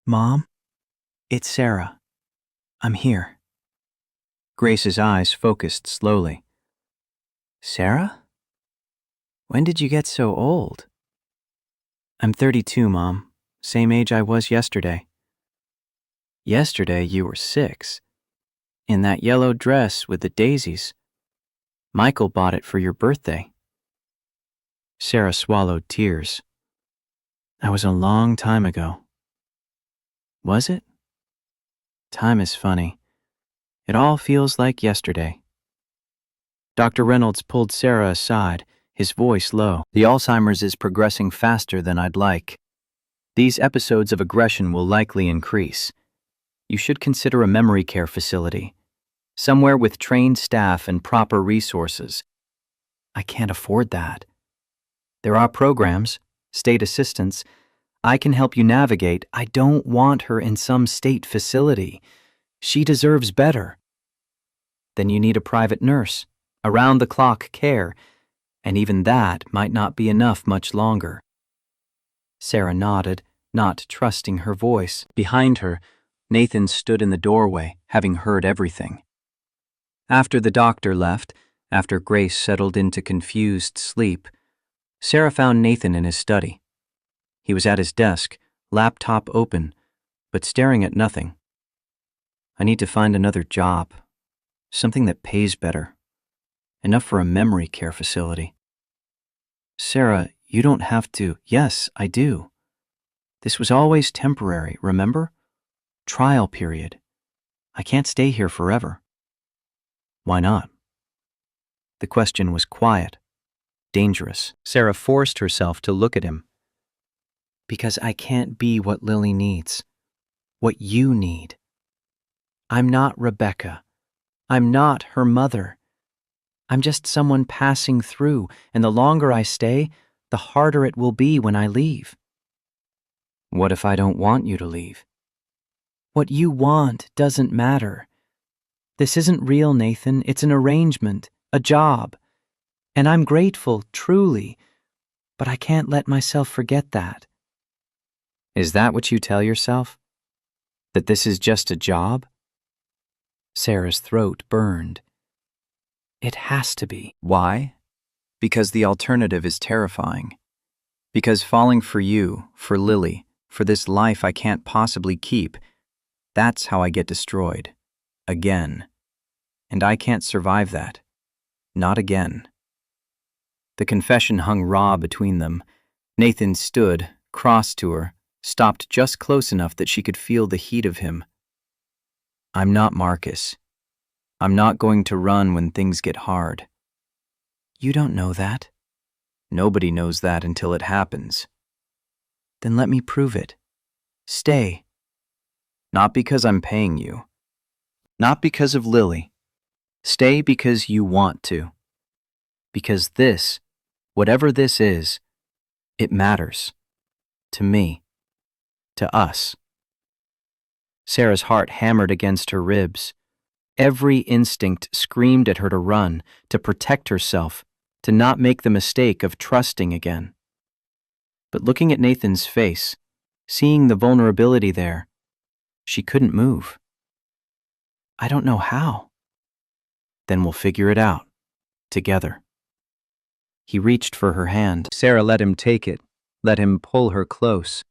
Mom, it's Sarah. I'm here. Grace's eyes focused slowly. Sarah? When did you get so old? I'm 32, Mom. Same age I was yesterday. Yesterday you were 6. In that yellow dress with the daisies. Michael bought it for your birthday. Sarah swallowed tears. That was a long time ago. Was it? Time is funny. It all feels like yesterday. Dr. Reynolds pulled Sarah aside, his voice low. The Alzheimer's is progressing faster than I'd like. These episodes of aggression will likely increase. You should consider a memory care facility. Somewhere with trained staff and proper resources. I can't afford that. There are programs, state assistance. I can help you navigate. I don't want her in some state facility. She deserves better. Then you need a private nurse, around-the-clock care, and even that might not be enough much longer. Sarah nodded, not trusting her voice. Behind her, Nathan stood in the doorway, having heard everything. After the doctor left, after Grace settled into confused sleep, Sarah found Nathan in his study. He was at his desk, laptop open, but staring at nothing. I need to find another job, something that pays better, enough for a memory care facility. Sarah, you don't have to. Yes, I do. This was always temporary, remember? Trial period. I can't stay here forever. Why not? The question was quiet, dangerous. Sarah forced herself to look at him. Because I can't be what Lily needs, what you need. I'm not Rebecca. I'm not her mother. I'm just someone passing through, and the longer I stay, the harder it will be when I leave. What if I don't want you to leave? What you want doesn't matter. This isn't real, Nathan. It's an arrangement, a job. And I'm grateful, truly, but I can't let myself forget that. Is that what you tell yourself? That this is just a job? Sarah's throat burned. It has to be. Why? Because the alternative is terrifying. Because falling for you, for Lily, for this life I can't possibly keep, that's how I get destroyed. Again. And I can't survive that. Not again. The confession hung raw between them. Nathan stood, crossed to her, stopped just close enough that she could feel the heat of him. I'm not Marcus. I'm not going to run when things get hard. You don't know that. Nobody knows that until it happens. Then let me prove it. Stay. Not because I'm paying you. Not because of Lily. Stay because you want to. Because this, whatever this is, it matters. To me. To us. Sarah's heart hammered against her ribs. Every instinct screamed at her to run, to protect herself, to not make the mistake of trusting again. But looking at Nathan's face, seeing the vulnerability there, she couldn't move. I don't know how. Then we'll figure it out, together. He reached for her hand. Sarah let him take it, let him pull her close,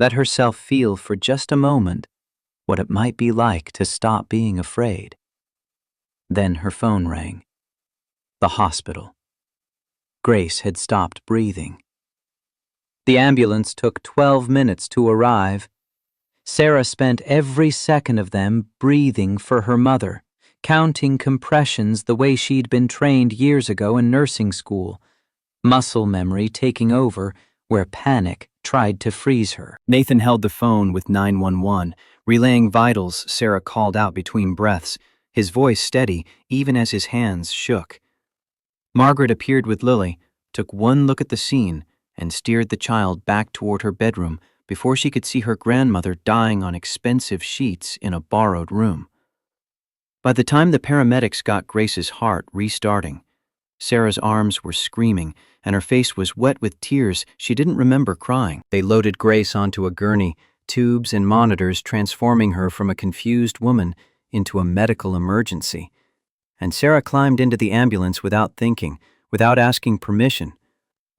let herself feel for just a moment what it might be like to stop being afraid. Then her phone rang. The hospital. Grace had stopped breathing. The ambulance took 12 minutes to arrive. Sarah spent every second of them breathing for her mother, counting compressions the way she'd been trained years ago in nursing school, muscle memory taking over where panic tried to freeze her. Nathan held the phone with 911, relaying vitals. Sarah called out between breaths, his voice steady even as his hands shook. Margaret appeared with Lily, took one look at the scene, and steered the child back toward her bedroom before she could see her grandmother dying on expensive sheets in a borrowed room. By the time the paramedics got Grace's heart restarting, Sarah's arms were screaming and her face was wet with tears she didn't remember crying. They loaded Grace onto a gurney, tubes and monitors transforming her from a confused woman into a medical emergency. And Sarah climbed into the ambulance without thinking, without asking permission,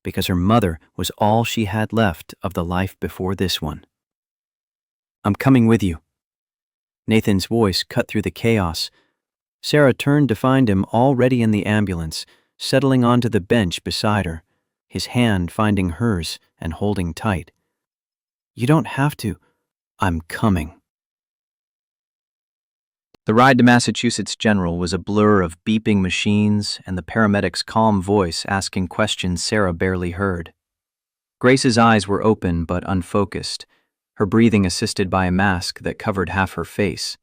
because her mother was all she had left of the life before this one. I'm coming with you. Nathan's voice cut through the chaos. Sarah turned to find him already in the ambulance, settling onto the bench beside her, his hand finding hers and holding tight. You don't have to. I'm coming. The ride to Massachusetts General was a blur of beeping machines and the paramedic's calm voice asking questions Sarah barely heard. Grace's eyes were open but unfocused, her breathing assisted by a mask that covered half her face.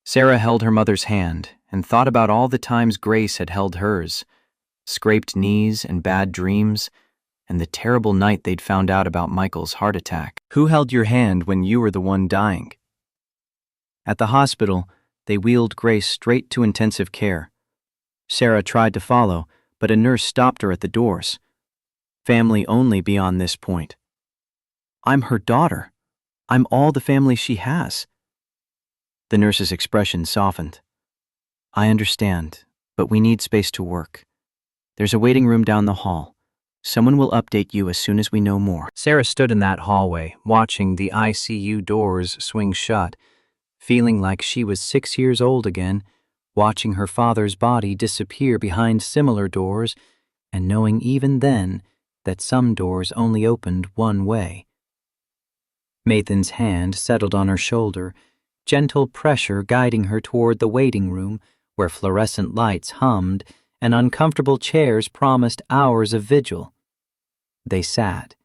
Sarah held her mother's hand and thought about all the times Grace had held hers, scraped knees and bad dreams, and the terrible night they'd found out about Michael's heart attack. Who held your hand when you were the one dying? At the hospital, they wheeled Grace straight to intensive care. Sarah tried to follow, but a nurse stopped her at the doors. Family only beyond this point. I'm her daughter. I'm all the family she has. The nurse's expression softened. I understand, but we need space to work. There's a waiting room down the hall. Someone will update you as soon as we know more. Sarah stood in that hallway, watching the ICU doors swing shut, feeling like she was 6 years old again, watching her father's body disappear behind similar doors, and knowing even then that some doors only opened one way. Nathan's hand settled on her shoulder, gentle pressure guiding her toward the waiting room where fluorescent lights hummed and uncomfortable chairs promised hours of vigil. They sat.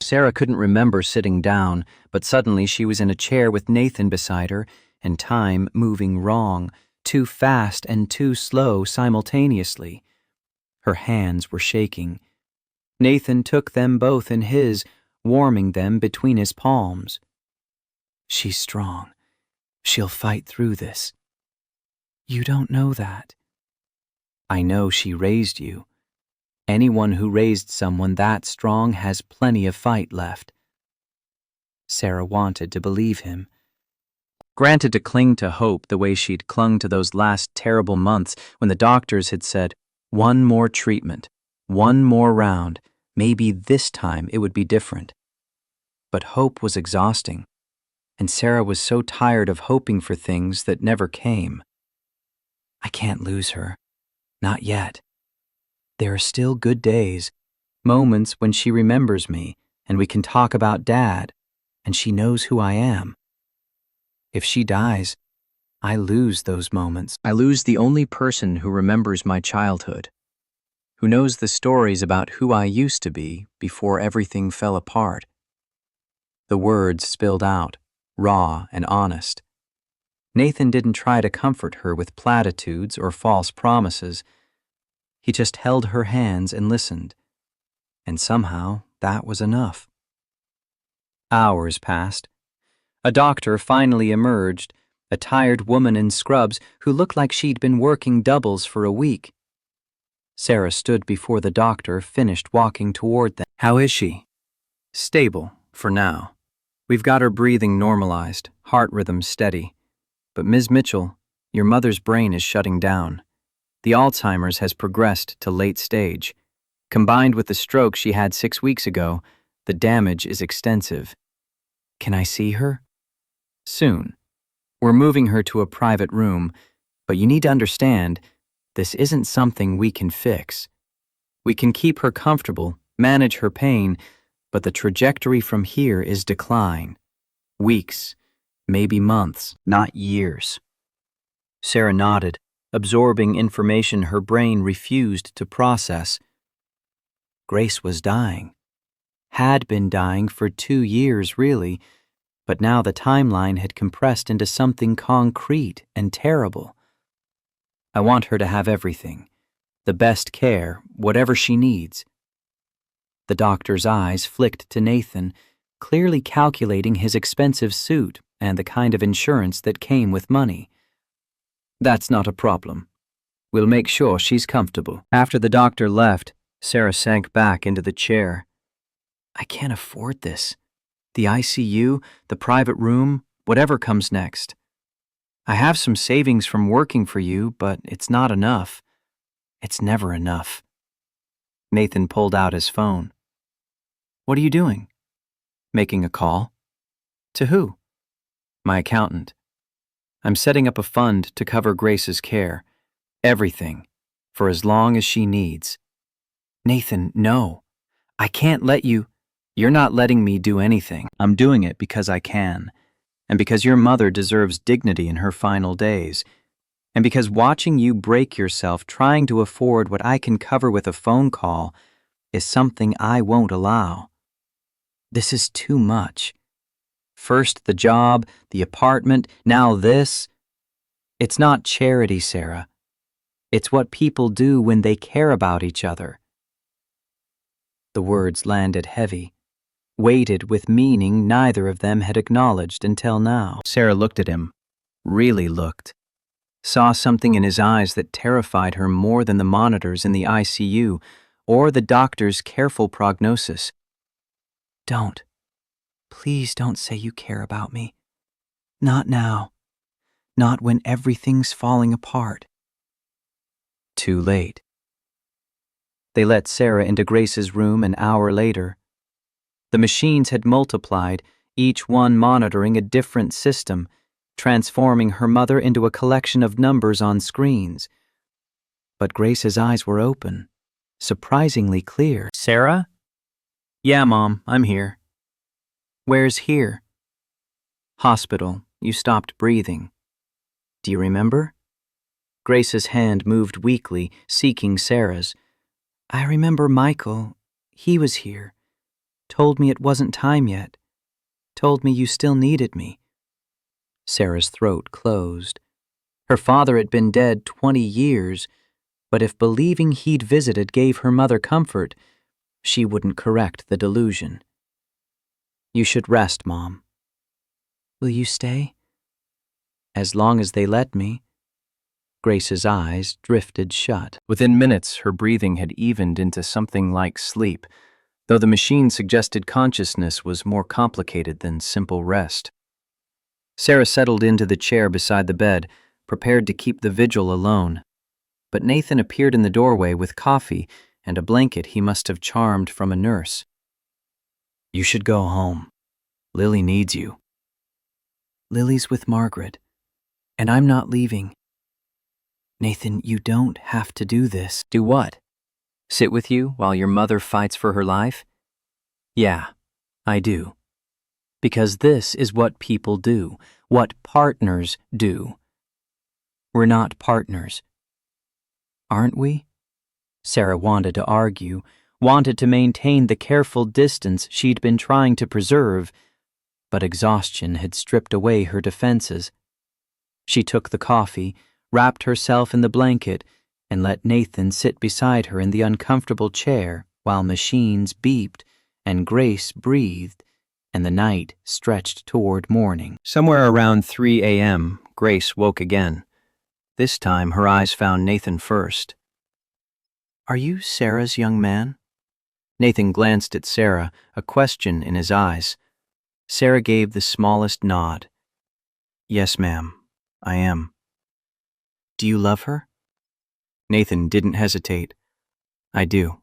Sarah couldn't remember sitting down, but suddenly she was in a chair with Nathan beside her, and time moving wrong, too fast and too slow simultaneously. Her hands were shaking. Nathan took them both in his, warming them between his palms. She's strong. She'll fight through this. You don't know that. I know she raised you. Anyone who raised someone that strong has plenty of fight left. Sarah wanted to believe him. Granted to cling to hope the way she'd clung to those last terrible months when the doctors had said, one more treatment, one more round, maybe this time it would be different. But hope was exhausting, and Sarah was so tired of hoping for things that never came. I can't lose her. Not yet. There are still good days, moments when she remembers me and we can talk about Dad, and she knows who I am. If she dies, I lose those moments. I lose the only person who remembers my childhood, who knows the stories about who I used to be before everything fell apart. The words spilled out, raw and honest. Nathan didn't try to comfort her with platitudes or false promises. He just held her hands and listened. And somehow that was enough. Hours passed. A doctor finally emerged, a tired woman in scrubs who looked like she'd been working doubles for a week. Sarah stood before the doctor, finished walking toward them. How is she? Stable, for now. We've got her breathing normalized, heart rhythm steady. But Ms. Mitchell, your mother's brain is shutting down. The Alzheimer's has progressed to late stage. Combined with the stroke she had 6 weeks ago, the damage is extensive. Can I see her? Soon. We're moving her to a private room, but you need to understand, this isn't something we can fix. We can keep her comfortable, manage her pain, but the trajectory from here is decline. Weeks, maybe months, not years. Sarah nodded, absorbing information her brain refused to process. Grace was dying. Had been dying for 2 years, really, but now the timeline had compressed into something concrete and terrible. I want her to have everything, the best care, whatever she needs. The doctor's eyes flicked to Nathan, clearly calculating his expensive suit and the kind of insurance that came with money. That's not a problem. We'll make sure she's comfortable. After the doctor left, Sarah sank back into the chair. I can't afford this. The ICU, the private room, whatever comes next. I have some savings from working for you, but it's not enough. It's never enough. Nathan pulled out his phone. What are you doing? Making a call? To who? My accountant. I'm setting up a fund to cover Grace's care. Everything. For as long as she needs. Nathan, no. I can't let you. You're not letting me do anything. I'm doing it because I can. And because your mother deserves dignity in her final days. And because watching you break yourself trying to afford what I can cover with a phone call is something I won't allow. This is too much. First the job, the apartment, now this. It's not charity, Sarah. It's what people do when they care about each other. The words landed heavy, weighted with meaning neither of them had acknowledged until now. Sarah looked at him, really looked, saw something in his eyes that terrified her more than the monitors in the ICU or the doctor's careful prognosis. Don't. Please don't say you care about me. Not now. Not when everything's falling apart. Too late. They let Sarah into Grace's room an hour later. The machines had multiplied, each one monitoring a different system, transforming her mother into a collection of numbers on screens. But Grace's eyes were open, surprisingly clear. Sarah? Yeah, Mom, I'm here. Where's here? Hospital. You stopped breathing. Do you remember? Grace's hand moved weakly, seeking Sarah's. I remember Michael. He was here. Told me it wasn't time yet. Told me you still needed me. Sarah's throat closed. Her father had been dead 20 years, but if believing he'd visited gave her mother comfort, she wouldn't correct the delusion. You should rest, Mom. Will you stay? As long as they let me. Grace's eyes drifted shut. Within minutes, her breathing had evened into something like sleep, though the machine suggested consciousness was more complicated than simple rest. Sarah settled into the chair beside the bed, prepared to keep the vigil alone. But Nathan appeared in the doorway with coffee and a blanket he must have charmed from a nurse. "You should go home. Lily needs you." "Lily's with Margaret, and I'm not leaving." "Nathan, you don't have to do this." "Do what? Sit with you while your mother fights for her life?" "Yeah, I do. Because this is what people do, what partners do." "We're not partners." "Aren't we?" Sarah wanted to argue, wanted to maintain the careful distance she'd been trying to preserve, but exhaustion had stripped away her defenses. She took the coffee, wrapped herself in the blanket, and let Nathan sit beside her in the uncomfortable chair while machines beeped and Grace breathed and the night stretched toward morning. Somewhere around 3 a.m., Grace woke again. This time her eyes found Nathan first. "Are you Sarah's young man?" Nathan glanced at Sarah, a question in his eyes. Sarah gave the smallest nod. "Yes, ma'am, I am." "Do you love her?" Nathan didn't hesitate. "I do."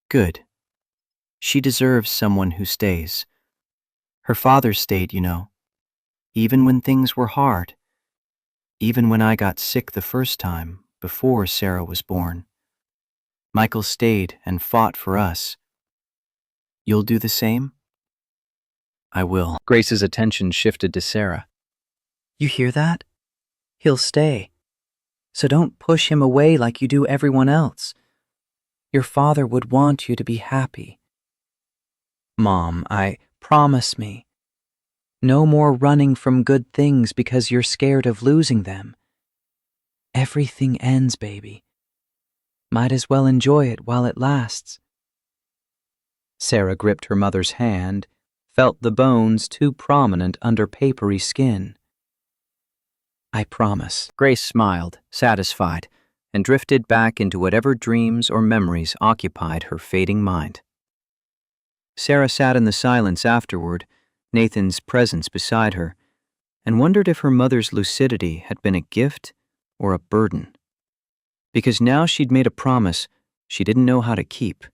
"Good. She deserves someone who stays. Her father stayed, you know. Even when things were hard. Even when I got sick the first time, before Sarah was born. Michael stayed and fought for us. You'll do the same?" "I will." Grace's attention shifted to Sarah. "You hear that? He'll stay. So don't push him away like you do everyone else. Your father would want you to be happy." "Mom, promise me. No more running from good things because you're scared of losing them. Everything ends, baby. Might as well enjoy it while it lasts." Sarah gripped her mother's hand, felt the bones too prominent under papery skin. "I promise." Grace smiled, satisfied, and drifted back into whatever dreams or memories occupied her fading mind. Sarah sat in the silence afterward, Nathan's presence beside her, and wondered if her mother's lucidity had been a gift or a burden. Because now she'd made a promise she didn't know how to keep.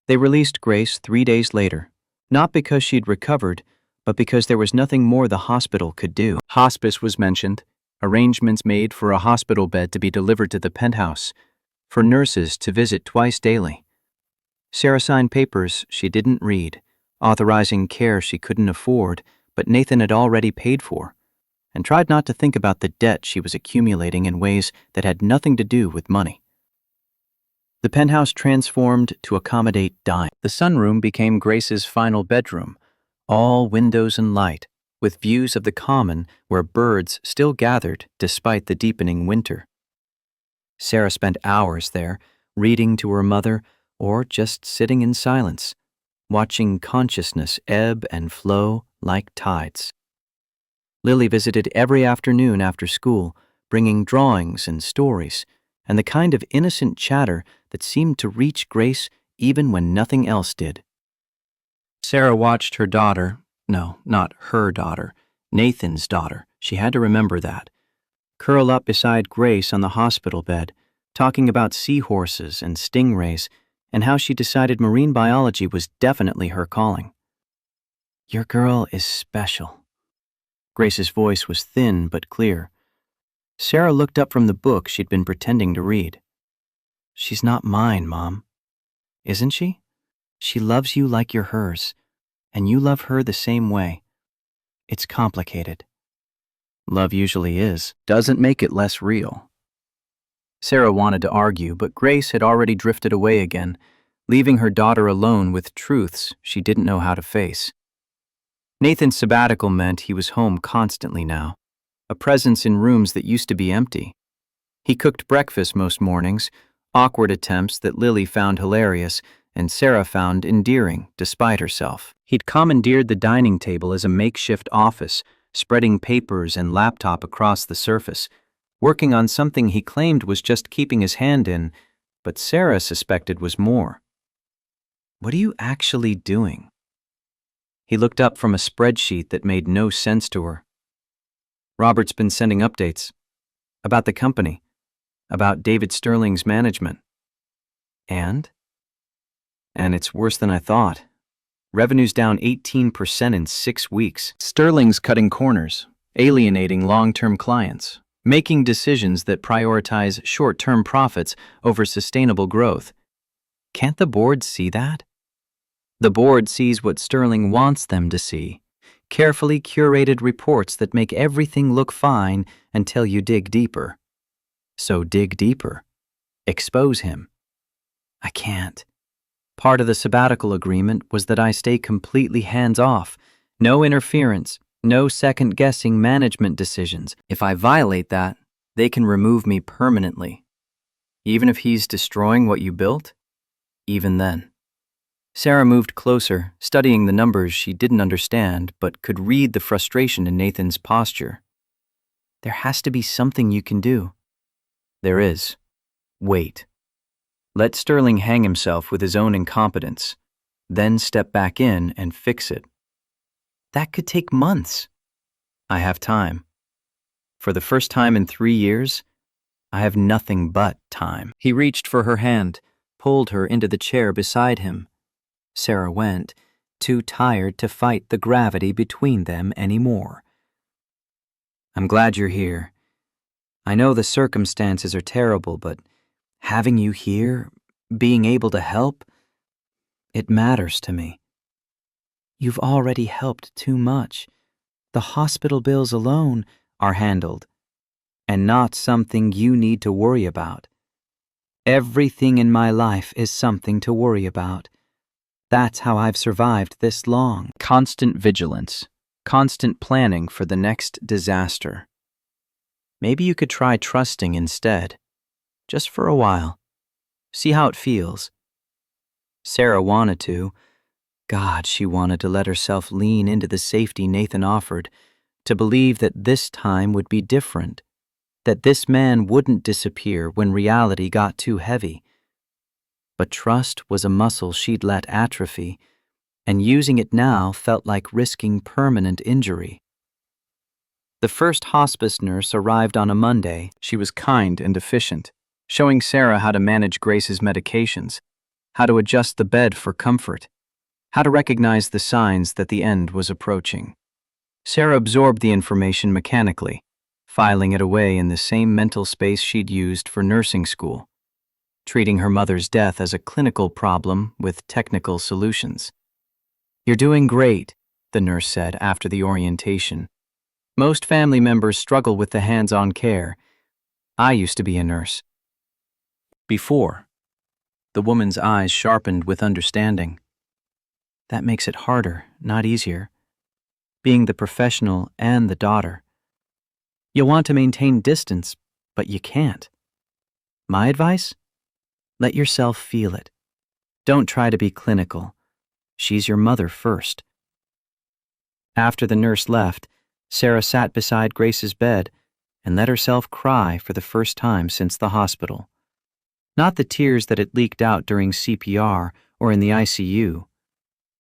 They released Grace 3 days later, not because she'd recovered, but because there was nothing more the hospital could do. Hospice was mentioned, arrangements made for a hospital bed to be delivered to the penthouse, for nurses to visit twice daily. Sarah signed papers she didn't read, authorizing care she couldn't afford, but Nathan had already paid for, and tried not to think about the debt she was accumulating in ways that had nothing to do with money. The penthouse transformed to accommodate dying. The sunroom became Grace's final bedroom, all windows and light, with views of the common where birds still gathered despite the deepening winter. Sarah spent hours there, reading to her mother or just sitting in silence, watching consciousness ebb and flow like tides. Lily visited every afternoon after school, bringing drawings and stories, and the kind of innocent chatter that seemed to reach Grace even when nothing else did. Sarah watched her daughter, no, not her daughter, Nathan's daughter, she had to remember that, curl up beside Grace on the hospital bed, talking about seahorses and stingrays, and how she decided marine biology was definitely her calling. "Your girl is special." Grace's voice was thin but clear. Sarah looked up from the book she'd been pretending to read. "She's not mine, Mom. Isn't she? She loves you like you're hers, and you love her the same way. It's complicated." Love usually is. Doesn't make it less real. Sarah wanted to argue, but Grace had already drifted away again, leaving her daughter alone with truths she didn't know how to face. Nathan's sabbatical meant he was home constantly now, a presence in rooms that used to be empty. He cooked breakfast most mornings, awkward attempts that Lily found hilarious and Sarah found endearing despite herself. He'd commandeered the dining table as a makeshift office, spreading papers and laptop across the surface, working on something he claimed was just keeping his hand in, but Sarah suspected was more. "What are you actually doing?" He looked up from a spreadsheet that made no sense to her. Robert's been sending updates about the company, about David Sterling's management. And it's worse than I thought. Revenue's down 18% in 6 weeks. Sterling's cutting corners, alienating long-term clients, making decisions that prioritize short-term profits over sustainable growth. Can't the board see that? The board sees what Sterling wants them to see. Carefully curated reports that make everything look fine until you dig deeper. So dig deeper. Expose him. I can't. Part of the sabbatical agreement was that I stay completely hands-off. No interference, no second-guessing management decisions. If I violate that, they can remove me permanently. Even if he's destroying what you built? Even then. Sarah moved closer, studying the numbers she didn't understand but could read the frustration in Nathan's posture. There has to be something you can do. There is. Wait. Let Sterling hang himself with his own incompetence, then step back in and fix it. That could take months. I have time. For the first time in 3 years, I have nothing but time. He reached for her hand, pulled her into the chair beside him. Sarah went, too tired to fight the gravity between them anymore. I'm glad you're here. I know the circumstances are terrible, but having you here, being able to help, it matters to me. You've already helped too much. The hospital bills alone are handled, and not something you need to worry about. Everything in my life is something to worry about. That's how I've survived this long. Constant vigilance, constant planning for the next disaster. Maybe you could try trusting instead, just for a while. See how it feels. Sarah wanted to. God, she wanted to let herself lean into the safety Nathan offered, to believe that this time would be different, that this man wouldn't disappear when reality got too heavy. But trust was a muscle she'd let atrophy, and using it now felt like risking permanent injury. The first hospice nurse arrived on a Monday. She was kind and efficient, showing Sarah how to manage Grace's medications, how to adjust the bed for comfort, how to recognize the signs that the end was approaching. Sarah absorbed the information mechanically, filing it away in the same mental space she'd used for nursing school, treating her mother's death as a clinical problem with technical solutions. You're doing great, the nurse said after the orientation. Most family members struggle with the hands-on care. I used to be a nurse. Before. The woman's eyes sharpened with understanding. That makes it harder, not easier. Being the professional and the daughter. You'll want to maintain distance, but you can't. My advice? Let yourself feel it. Don't try to be clinical. She's your mother first. After the nurse left, Sarah sat beside Grace's bed and let herself cry for the first time since the hospital. Not the tears that had leaked out during CPR or in the ICU,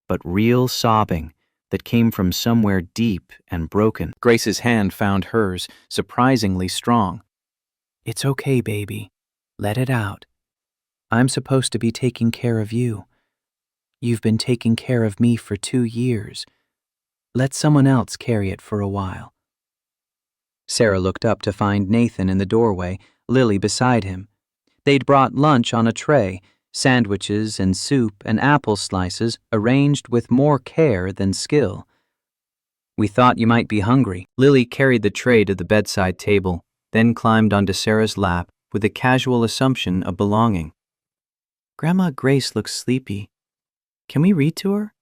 but real sobbing that came from somewhere deep and broken. Grace's hand found hers, surprisingly strong. It's okay, baby. Let it out. I'm supposed to be taking care of you. You've been taking care of me for 2 years. Let someone else carry it for a while. Sarah looked up to find Nathan in the doorway, Lily beside him. They'd brought lunch on a tray, sandwiches and soup and apple slices arranged with more care than skill. We thought you might be hungry. Lily carried the tray to the bedside table, then climbed onto Sarah's lap with a casual assumption of belonging. Grandma Grace looks sleepy. Can we read to her?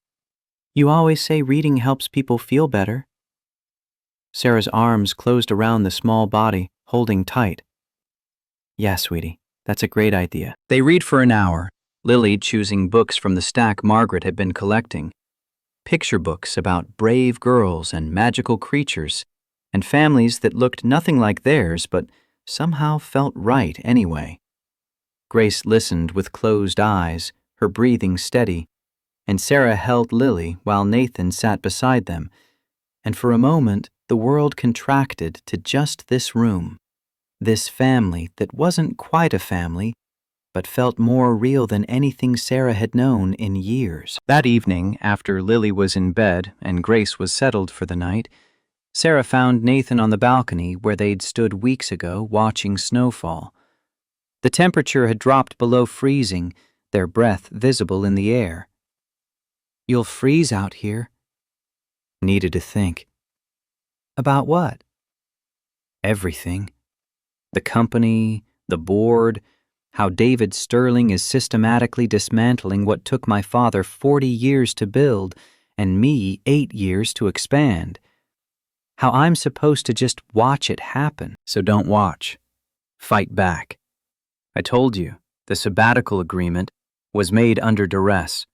You always say reading helps people feel better. Sarah's arms closed around the small body, holding tight. Yeah, sweetie, that's a great idea. They read for an hour, Lily choosing books from the stack Margaret had been collecting. Picture books about brave girls and magical creatures, and families that looked nothing like theirs but somehow felt right anyway. Grace listened with closed eyes, her breathing steady. and Sarah held Lily while Nathan sat beside them, and for a moment the world contracted to just this room, this family that wasn't quite a family, but felt more real than anything Sarah had known in years. That evening, after Lily was in bed and Grace was settled for the night, Sarah found Nathan on the balcony where they'd stood weeks ago watching snowfall. The temperature had dropped below freezing, their breath visible in the air. "You'll freeze out here." Needed to think. About what? Everything. The company, the board, how David Sterling is systematically dismantling what took my father 40 years to build and me 8 years to expand. How I'm supposed to just watch it happen. So don't watch. Fight back. I told you, the sabbatical agreement was made under duress.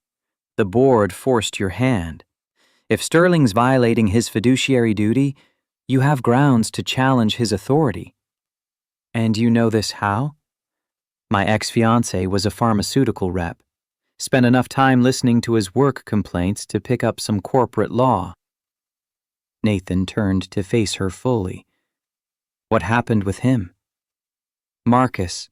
The board forced your hand. If Sterling's violating his fiduciary duty, you have grounds to challenge his authority. And you know this how? My ex-fiancé was a pharmaceutical rep. Spent enough time listening to his work complaints to pick up some corporate law. Nathan turned to face her fully. What happened with him? Marcus.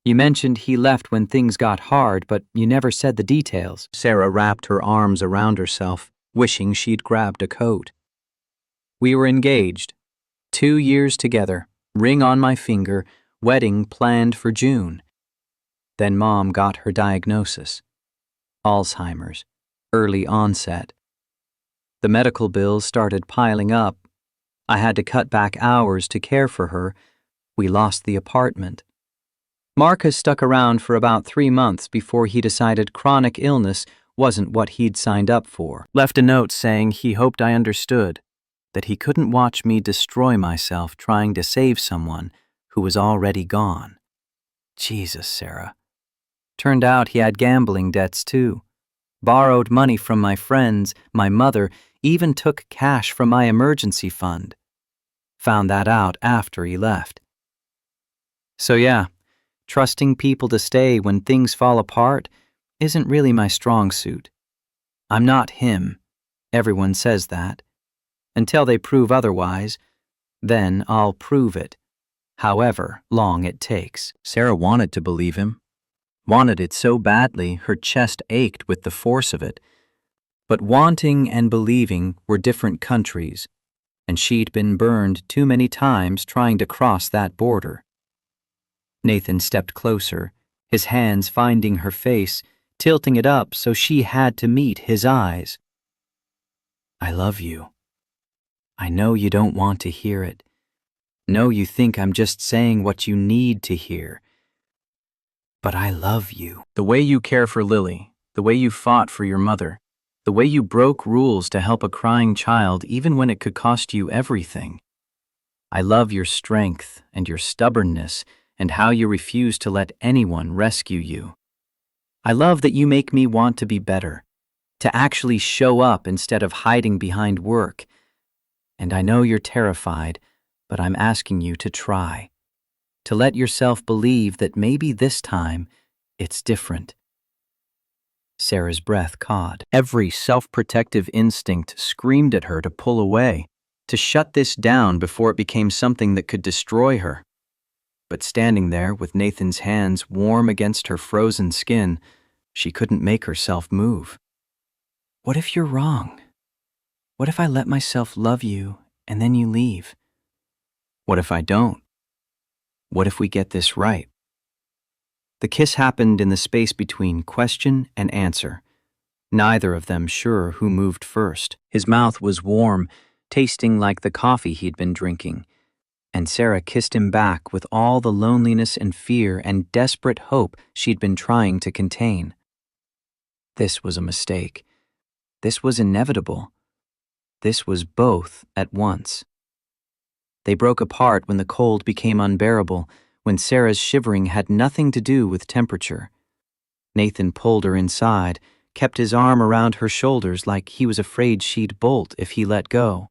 You mentioned he left when things got hard, but you never said the details. Sarah wrapped her arms around herself, wishing she'd grabbed a coat. We were engaged. 2 years together, ring on my finger, wedding planned for June. Then Mom got her diagnosis. Alzheimer's, early onset. The medical bills started piling up. I had to cut back hours to care for her. We lost the apartment. Marcus stuck around for about 3 months before he decided chronic illness wasn't what he'd signed up for. Left a note saying he hoped I understood, that he couldn't watch me destroy myself trying to save someone who was already gone. Jesus, Sarah. Turned out he had gambling debts too. Borrowed money from my friends, my mother, even took cash from my emergency fund. Found that out after he left. So yeah, trusting people to stay when things fall apart isn't really my strong suit. I'm not him. Everyone says that. Until they prove otherwise, then I'll prove it, however long it takes. Sarah wanted to believe him. Wanted it so badly her chest ached with the force of it. But wanting and believing were different countries, and she'd been burned too many times trying to cross that border. Nathan stepped closer, his hands finding her face, tilting it up so she had to meet his eyes. I love you. I know you don't want to hear it. Know you think I'm just saying what you need to hear. But I love you. The way you care for Lily, the way you fought for your mother, the way you broke rules to help a crying child even when it could cost you everything. I love your strength and your stubbornness and how you refuse to let anyone rescue you. I love that you make me want to be better, to actually show up instead of hiding behind work. And I know you're terrified, but I'm asking you to try, to let yourself believe that maybe this time it's different. Sarah's breath caught. Every self-protective instinct screamed at her to pull away, to shut this down before it became something that could destroy her. But standing there with Nathan's hands warm against her frozen skin, she couldn't make herself move. What if you're wrong? What if I let myself love you and then you leave? What if I don't? What if we get this right? The kiss happened in the space between question and answer, neither of them sure who moved first. His mouth was warm, tasting like the coffee he'd been drinking, and Sarah kissed him back with all the loneliness and fear and desperate hope she'd been trying to contain. This was a mistake. This was inevitable. This was both at once. They broke apart when the cold became unbearable, when Sarah's shivering had nothing to do with temperature. Nathan pulled her inside, kept his arm around her shoulders like he was afraid she'd bolt if he let go.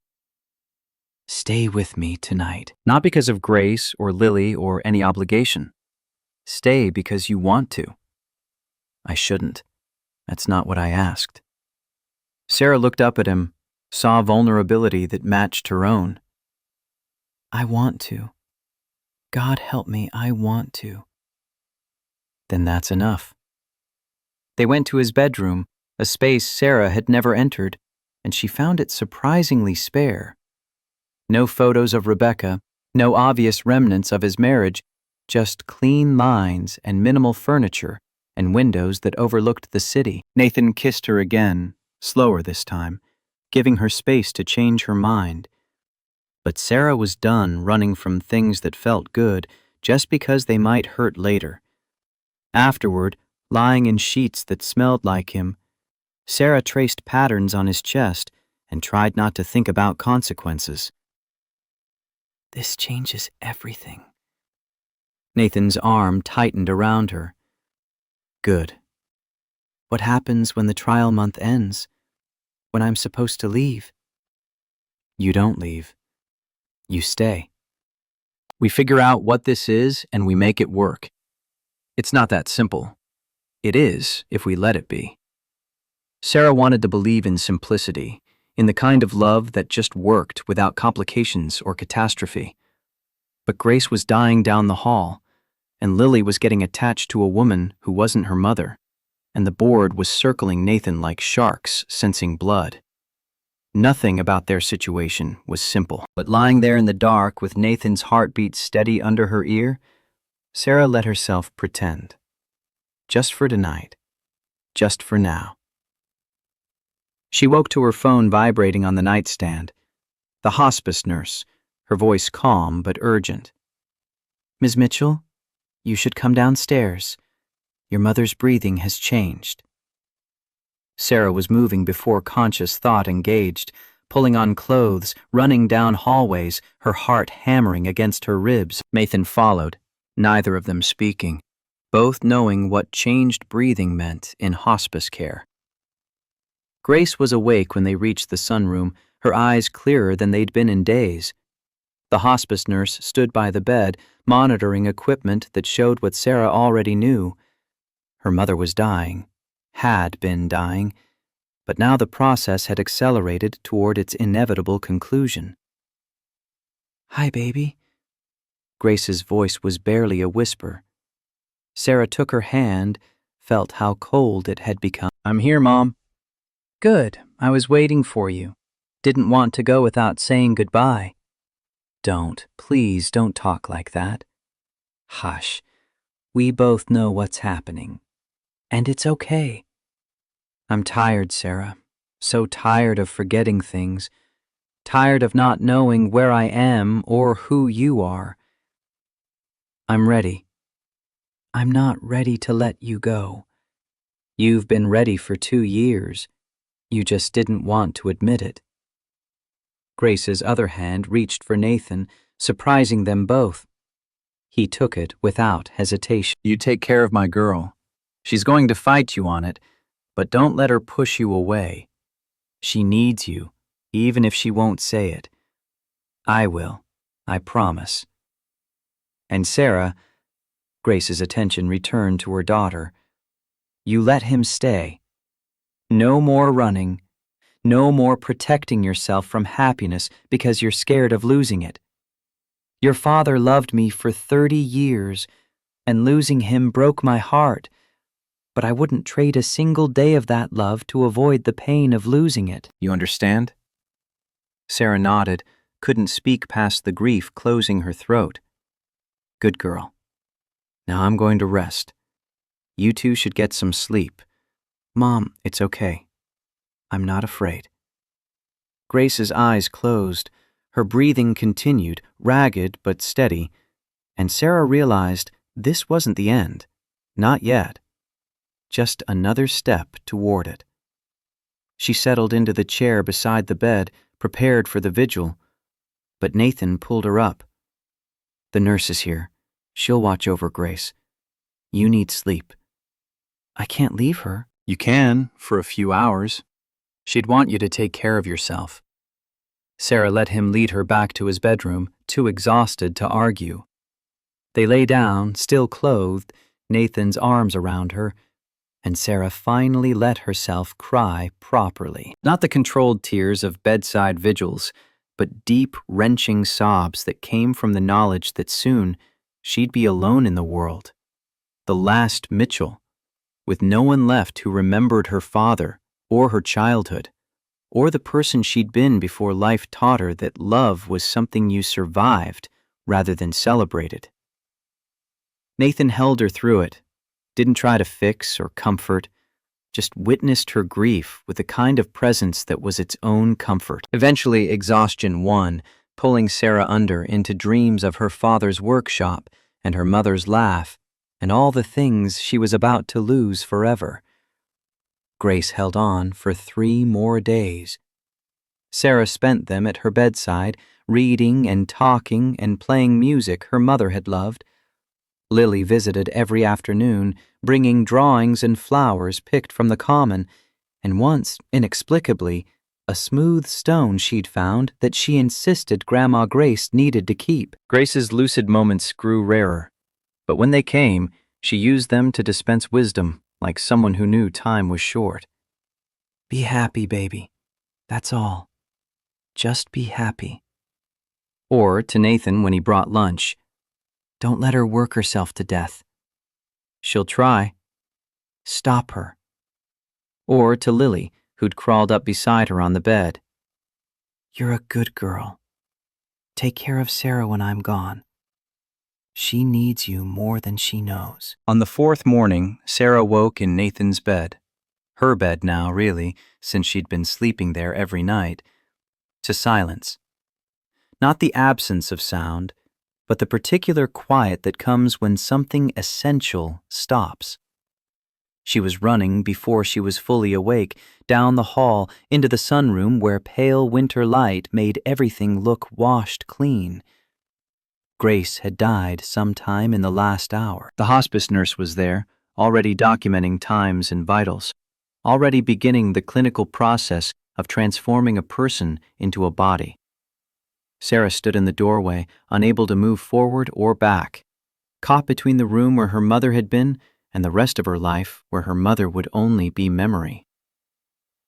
Stay with me tonight. Not because of Grace or Lily or any obligation. Stay because you want to. I shouldn't. That's not what I asked. Sarah looked up at him, saw vulnerability that matched her own. I want to. God help me, I want to. Then that's enough. They went to his bedroom, a space Sarah had never entered, and she found it surprisingly spare. No photos of Rebecca, no obvious remnants of his marriage, just clean lines and minimal furniture and windows that overlooked the city. Nathan kissed her again, slower this time, giving her space to change her mind. But Sarah was done running from things that felt good just because they might hurt later. Afterward, lying in sheets that smelled like him, Sarah traced patterns on his chest and tried not to think about consequences. This changes everything. Nathan's arm tightened around her. Good. What happens when the trial month ends? When I'm supposed to leave? You don't leave. You stay. We figure out what this is and we make it work. It's not that simple. It is if we let it be. Sarah wanted to believe in simplicity, in the kind of love that just worked without complications or catastrophe. But Grace was dying down the hall, and Lily was getting attached to a woman who wasn't her mother, and the board was circling Nathan like sharks sensing blood. Nothing about their situation was simple. But lying there in the dark with Nathan's heartbeat steady under her ear, Sarah let herself pretend. Just for tonight. Just for now. She woke to her phone vibrating on the nightstand. The hospice nurse, her voice calm but urgent. Ms. Mitchell, you should come downstairs. Your mother's breathing has changed. Sarah was moving before conscious thought engaged, pulling on clothes, running down hallways, her heart hammering against her ribs. Nathan followed, neither of them speaking, both knowing what changed breathing meant in hospice care. Grace was awake when they reached the sunroom, her eyes clearer than they'd been in days. The hospice nurse stood by the bed, monitoring equipment that showed what Sarah already knew. Her mother was dying, had been dying, but now the process had accelerated toward its inevitable conclusion. Hi, baby. Grace's voice was barely a whisper. Sarah took her hand, felt how cold it had become. I'm here, Mom. Good. I was waiting for you. Didn't want to go without saying goodbye. Please don't talk like that. Hush. We both know what's happening. And it's okay. I'm tired, Sarah. So tired of forgetting things. Tired of not knowing where I am or who you are. I'm ready. I'm not ready to let you go. You've been ready for 2 years. You just didn't want to admit it. Grace's other hand reached for Nathan, surprising them both. He took it without hesitation. You take care of my girl. She's going to fight you on it, but don't let her push you away. She needs you, even if she won't say it. I will, I promise. And Sarah, Grace's attention returned to her daughter. You let him stay. No more running. No more protecting yourself from happiness because you're scared of losing it. Your father loved me for 30 years, and losing him broke my heart, but I wouldn't trade a single day of that love to avoid the pain of losing it. You understand? Sarah nodded, couldn't speak past the grief closing her throat. Good girl. Now I'm going to rest. You two should get some sleep. Mom, it's okay. I'm not afraid. Grace's eyes closed. Her breathing continued, ragged but steady, and Sarah realized this wasn't the end. Not yet. Just another step toward it. She settled into the chair beside the bed, prepared for the vigil, but Nathan pulled her up. The nurse is here. She'll watch over Grace. You need sleep. I can't leave her. You can, for a few hours. She'd want you to take care of yourself. Sarah let him lead her back to his bedroom, too exhausted to argue. They lay down, still clothed, Nathan's arms around her, and Sarah finally let herself cry properly. Not the controlled tears of bedside vigils, but deep, wrenching sobs that came from the knowledge that soon she'd be alone in the world. The last Mitchell, with no one left who remembered her father or her childhood, or the person she'd been before life taught her that love was something you survived rather than celebrated. Nathan held her through it, didn't try to fix or comfort, just witnessed her grief with a kind of presence that was its own comfort. Eventually, exhaustion won, pulling Sarah under into dreams of her father's workshop and her mother's laugh and all the things she was about to lose forever. Grace held on for 3 more days. Sarah spent them at her bedside, reading and talking and playing music her mother had loved. Lily visited every afternoon, bringing drawings and flowers picked from the common, and once, inexplicably, a smooth stone she'd found that she insisted Grandma Grace needed to keep. Grace's lucid moments grew rarer, but when they came, she used them to dispense wisdom like someone who knew time was short. Be happy, baby. That's all. Just be happy. Or to Nathan when he brought lunch, don't let her work herself to death. She'll try. Stop her. Or to Lily, who'd crawled up beside her on the bed. You're a good girl. Take care of Sarah when I'm gone. She needs you more than she knows. On the 4th morning, Sarah woke in Nathan's bed. Her bed now, really, since she'd been sleeping there every night. To silence. Not the absence of sound, but the particular quiet that comes when something essential stops. She was running before she was fully awake, down the hall into the sunroom where pale winter light made everything look washed clean. Grace had died sometime in the last hour. The hospice nurse was there, already documenting times and vitals, already beginning the clinical process of transforming a person into a body. Sarah stood in the doorway, unable to move forward or back, caught between the room where her mother had been and the rest of her life where her mother would only be memory.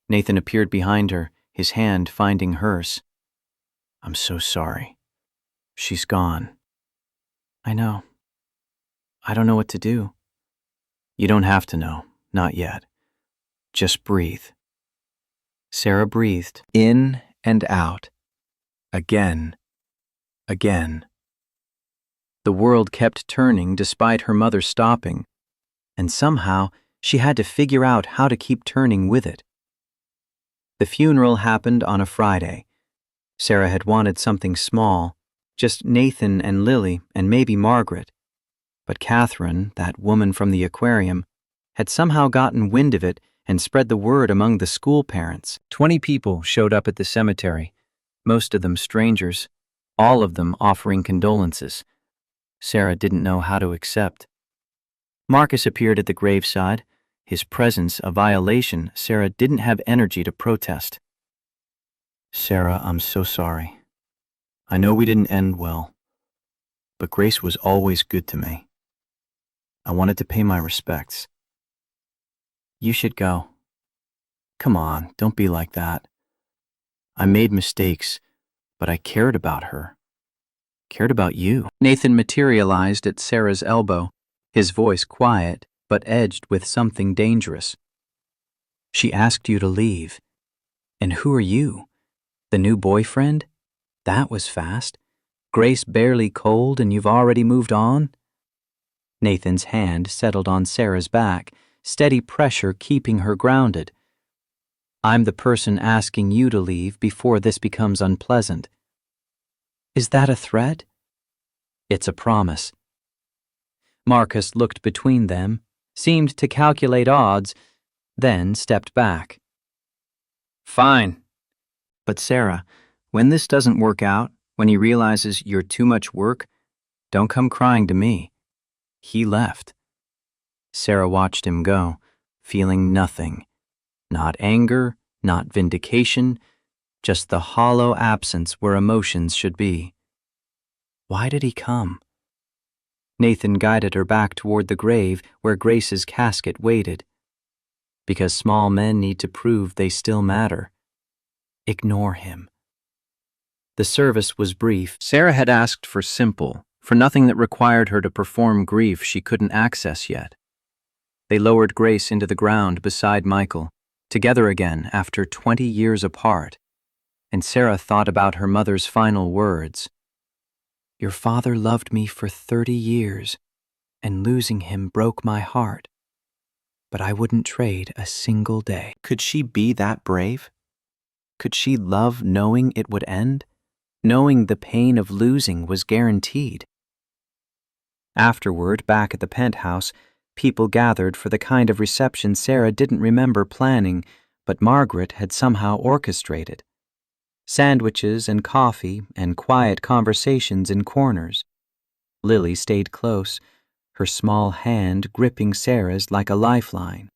Nathan appeared behind her, his hand finding hers. I'm so sorry. She's gone. I know. I don't know what to do. You don't have to know, not yet. Just breathe. Sarah breathed, in and out. Again. Again. The world kept turning despite her mother stopping, and somehow she had to figure out how to keep turning with it. The funeral happened on a Friday. Sarah had wanted something small, just Nathan and Lily and maybe Margaret. But Catherine, that woman from the aquarium, had somehow gotten wind of it and spread the word among the school parents. 20 people showed up at the cemetery, most of them strangers, all of them offering condolences. Sarah didn't know how to accept. Marcus appeared at the graveside, his presence a violation Sarah didn't have energy to protest. Sarah, I'm so sorry. I know we didn't end well, but Grace was always good to me. I wanted to pay my respects. You should go. Come on, don't be like that. I made mistakes, but I cared about her. Cared about you. Nathan materialized at Sarah's elbow, his voice quiet but edged with something dangerous. She asked you to leave. And who are you? The new boyfriend? That was fast. Grace barely cold and you've already moved on? Nathan's hand settled on Sarah's back, steady pressure keeping her grounded. I'm the person asking you to leave before this becomes unpleasant. Is that a threat? It's a promise. Marcus looked between them, seemed to calculate odds, then stepped back. Fine. But Sarah, when this doesn't work out, when he realizes you're too much work, don't come crying to me. He left. Sarah watched him go, feeling nothing. Not anger, not vindication, just the hollow absence where emotions should be. Why did he come? Nathan guided her back toward the grave where Grace's casket waited. because small men need to prove they still matter. Ignore him. The service was brief. Sarah had asked for simple, for nothing that required her to perform grief she couldn't access yet. They lowered Grace into the ground beside Michael, together again after 20 years apart, and Sarah thought about her mother's final words. Your father loved me for 30 years, and losing him broke my heart. But I wouldn't trade a single day. Could she be that brave? Could she love knowing it would end? Knowing the pain of losing was guaranteed? Afterward, back at the penthouse, people gathered for the kind of reception Sarah didn't remember planning, but Margaret had somehow orchestrated. Sandwiches and coffee and quiet conversations in corners. Lily stayed close, her small hand gripping Sarah's like a lifeline.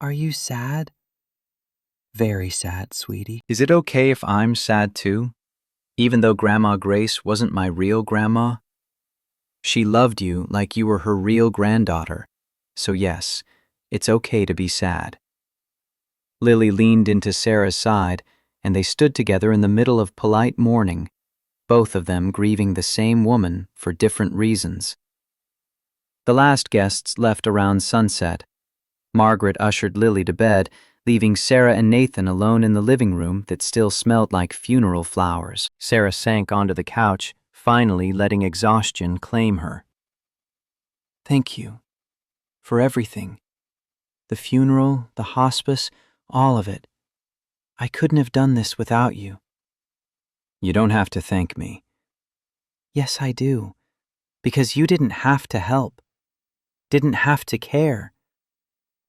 Are you sad? Very sad, sweetie. Is it okay if I'm sad too? Even though Grandma Grace wasn't my real grandma? She loved you like you were her real granddaughter, so yes, it's okay to be sad. Lily leaned into Sarah's side, and they stood together in the middle of polite mourning, both of them grieving the same woman for different reasons. The last guests left around sunset. Margaret ushered Lily to bed, leaving Sarah and Nathan alone in the living room that still smelled like funeral flowers. Sarah sank onto the couch, finally letting exhaustion claim her. Thank you. For everything. The funeral, the hospice, all of it. I couldn't have done this without you. You don't have to thank me. Yes, I do. Because you didn't have to help. Didn't have to care.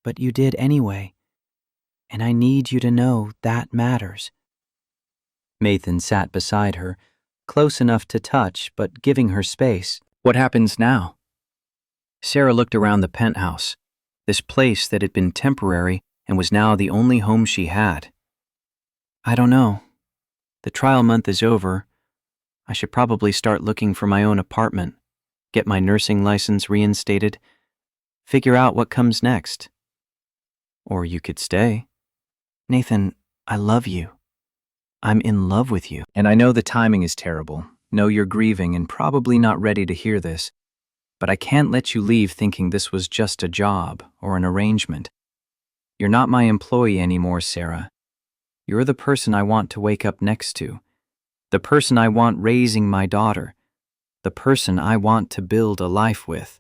But you did anyway. And I need you to know that matters. Nathan sat beside her, close enough to touch but giving her space. What happens now? Sarah looked around the penthouse, this place that had been temporary and was now the only home she had. I don't know. The trial month is over. I should probably start looking for my own apartment, get my nursing license reinstated, figure out what comes next. Or you could stay. Nathan, I love you. I'm in love with you. And I know the timing is terrible. Know you're grieving and probably not ready to hear this. But I can't let you leave thinking this was just a job or an arrangement. You're not my employee anymore, Sarah. You're the person I want to wake up next to. The person I want raising my daughter. The person I want to build a life with.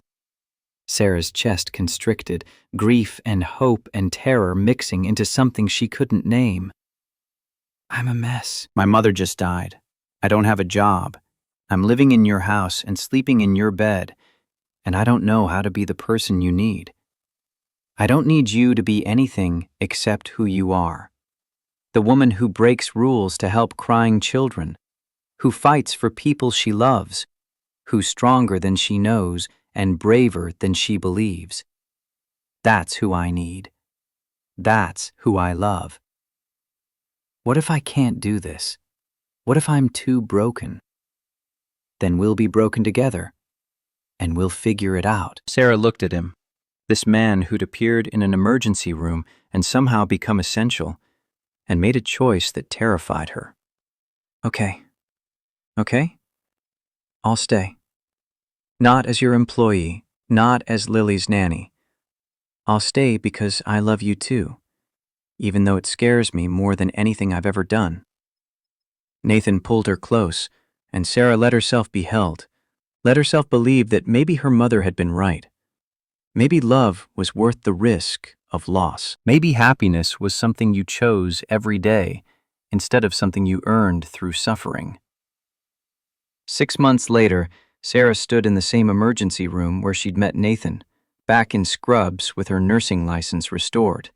Sarah's chest constricted, grief and hope and terror mixing into something she couldn't name. I'm a mess. My mother just died. I don't have a job. I'm living in your house and sleeping in your bed, and I don't know how to be the person you need. I don't need you to be anything except who you are. The woman who breaks rules to help crying children, who fights for people she loves, who's stronger than she knows and braver than she believes. That's who I need. That's who I love. What if I can't do this? What if I'm too broken? Then we'll be broken together, and we'll figure it out. Sarah looked at him, this man who'd appeared in an emergency room and somehow become essential, and made a choice that terrified her. Okay. I'll stay. Not as your employee, not as Lily's nanny. I'll stay because I love you too, even though it scares me more than anything I've ever done. Nathan pulled her close, and Sarah let herself be held, let herself believe that maybe her mother had been right. Maybe love was worth the risk of loss. Maybe happiness was something you chose every day instead of something you earned through suffering. 6 months later, Sarah stood in the same emergency room where she'd met Nathan, back in scrubs with her nursing license restored.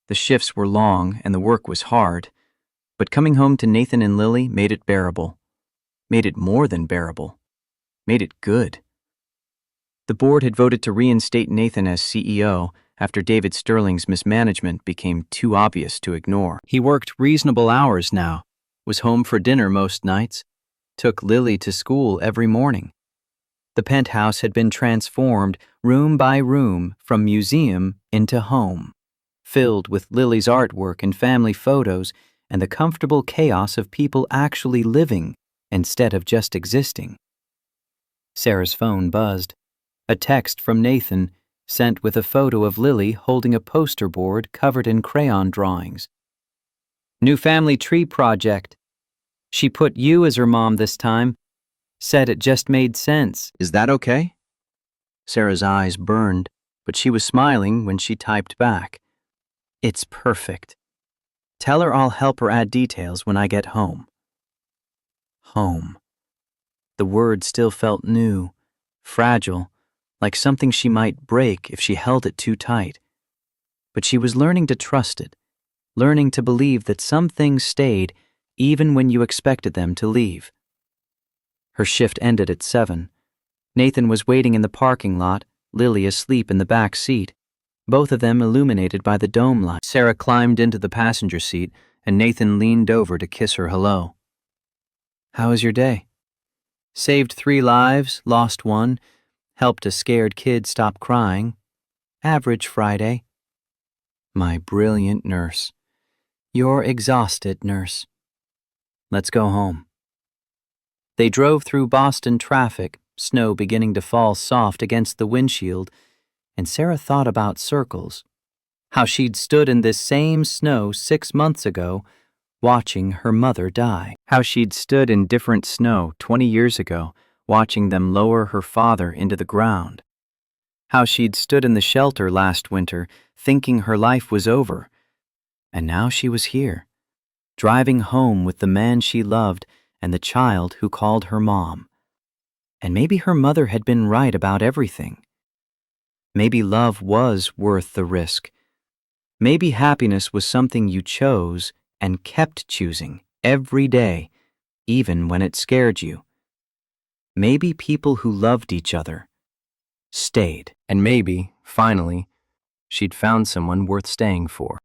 The shifts were long and the work was hard, but coming home to Nathan and Lily made it bearable. Made it more than bearable. Made it good. The board had voted to reinstate Nathan as CEO after David Sterling's mismanagement became too obvious to ignore. He worked reasonable hours now, was home for dinner most nights, took Lily to school every morning. The penthouse had been transformed room by room from museum into home. filled with Lily's artwork and family photos and the comfortable chaos of people actually living instead of just existing. Sarah's phone buzzed. A text from Nathan, sent with a photo of Lily holding a poster board covered in crayon drawings. New family tree project. She put you as her mom this time. Said it just made sense. Is that okay? Sarah's eyes burned, but she was smiling when she typed back. It's perfect. Tell her I'll help her add details when I get home. Home. The word still felt new, fragile, like something she might break if she held it too tight. But she was learning to trust it, learning to believe that some things stayed even when you expected them to leave. Her shift ended at 7. Nathan was waiting in the parking lot, Lily asleep in the back seat, both of them illuminated by the dome light. Sarah climbed into the passenger seat, and Nathan leaned over to kiss her hello. How was your day? Saved 3 lives, lost 1, helped a scared kid stop crying. Average Friday. My brilliant nurse. You're exhausted, nurse. Let's go home. They drove through Boston traffic, snow beginning to fall soft against the windshield, and Sarah thought about circles, how she'd stood in this same snow 6 months ago, watching her mother die, how she'd stood in different snow 20 years ago, watching them lower her father into the ground, how she'd stood in the shelter last winter, thinking her life was over, and now she was here, driving home with the man she loved and the child who called her mom. And maybe her mother had been right about everything. Maybe love was worth the risk. Maybe happiness was something you chose and kept choosing every day, even when it scared you. Maybe people who loved each other stayed. And maybe, finally, she'd found someone worth staying for.